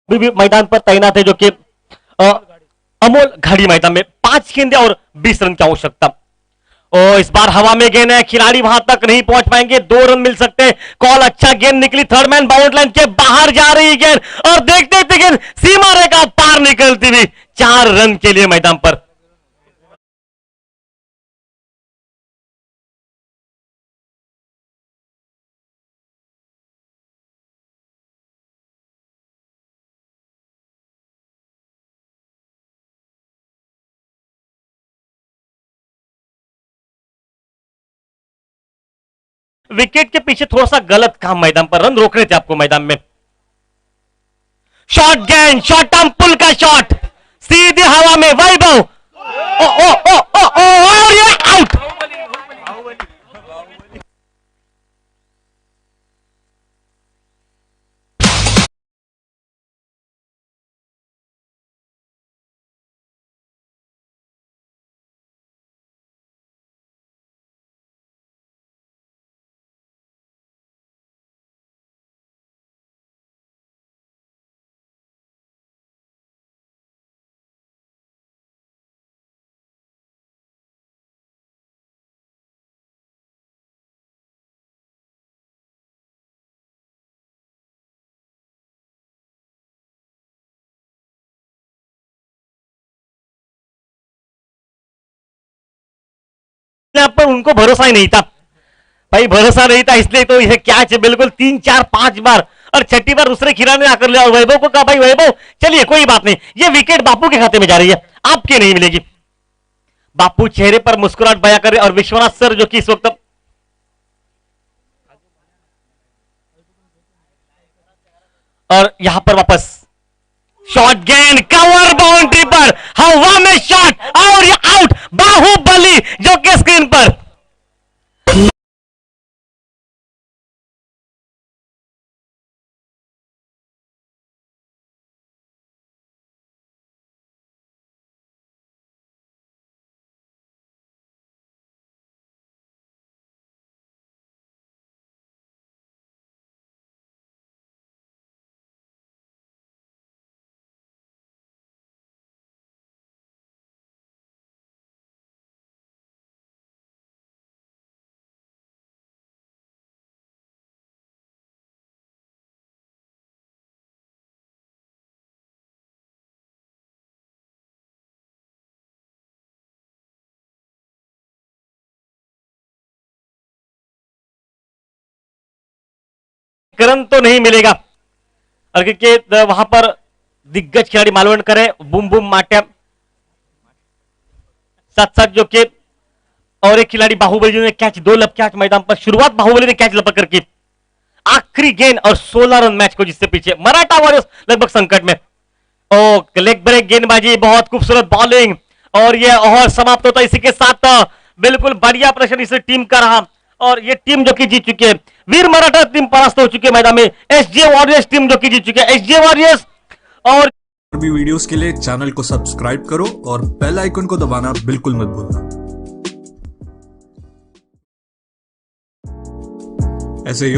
Speaker 4: भी मैदान पर तैनात है जो कि अमोल घाड़ी मैदान में 5 गेंदें और 20 रन की आवश्यकता। और इस बार हवा में गेंद है, खिलाड़ी वहां तक नहीं पहुंच पाएंगे, 2 रन मिल सकते हैं। कॉल अच्छा, गेंद निकली, थर्ड मैन बाउंड लाइन के बाहर जा रही गेंद, और देखते देखते गेंद सीमा रेखा पार निकलती हुई 4 रन के लिए मैदान पर। विकेट के पीछे थोड़ा सा गलत काम मैदान पर, रन रोक रहे थे आपको मैदान में। शॉर्ट गेंद, शॉर्ट आर्म पुल का शॉट, सीधे हवा में, वैभव, ओ ओ ओ ओ ओ और ये आउट। यहां पर उनको भरोसा ही नहीं था भाई, भरोसा नहीं था, इसलिए तो यह कैच है बिल्कुल 3 4 5 बार, और छठी बार दूसरे खिलाड़ी ने आकर लिया। और वैभव को कहा भाई वैभव चलिए कोई बात नहीं, ये विकेट बापू के खाते में जा रही है, आपके नहीं मिलेगी। बापू चेहरे पर मुस्कुराहट बया कर रहे, और विश्वनाथ सर जो कि इस वक्त और यहां पर वापस शॉट गेंद, कवर बाउंड्री पर, हवा में शॉट, और ये आउट, बाहुबली जो कि स्क्रीन पर। रन तो नहीं मिलेगा, और क्योंकि वहां पर दिग्गज खिलाड़ी मालवणकर है, बूम बूम माट्या, साथ साथ जो कि और एक खिलाड़ी बाहुबली ने कैच, 2 लब कैच मैदान पर। शुरुआत बाहुबली ने कैच लपक करके, आखिरी गेंद और 16 रन मैच को जिससे पीछे मराठा वॉरियर्स लगभग संकट में। ओ लेग ब्रेक गेंदबाजी, बहुत खूबसूरत बॉलिंग, और ये ओवर समाप्त होता है इसी के साथ। बिल्कुल बढ़िया प्रदर्शन इस टीम का रहा, और ये टीम जो कि जीत चुकी है, वीर मराठा टीम परास्त हो चुकी है मैदान में, एसजे वॉरियर्स टीम जो कि जीत चुकी है, एसजे वॉरियर्स। और
Speaker 3: भी वीडियोस के लिए चैनल को सब्सक्राइब करो और बेल आइकन को दबाना बिल्कुल मत भूलना। ऐसे ही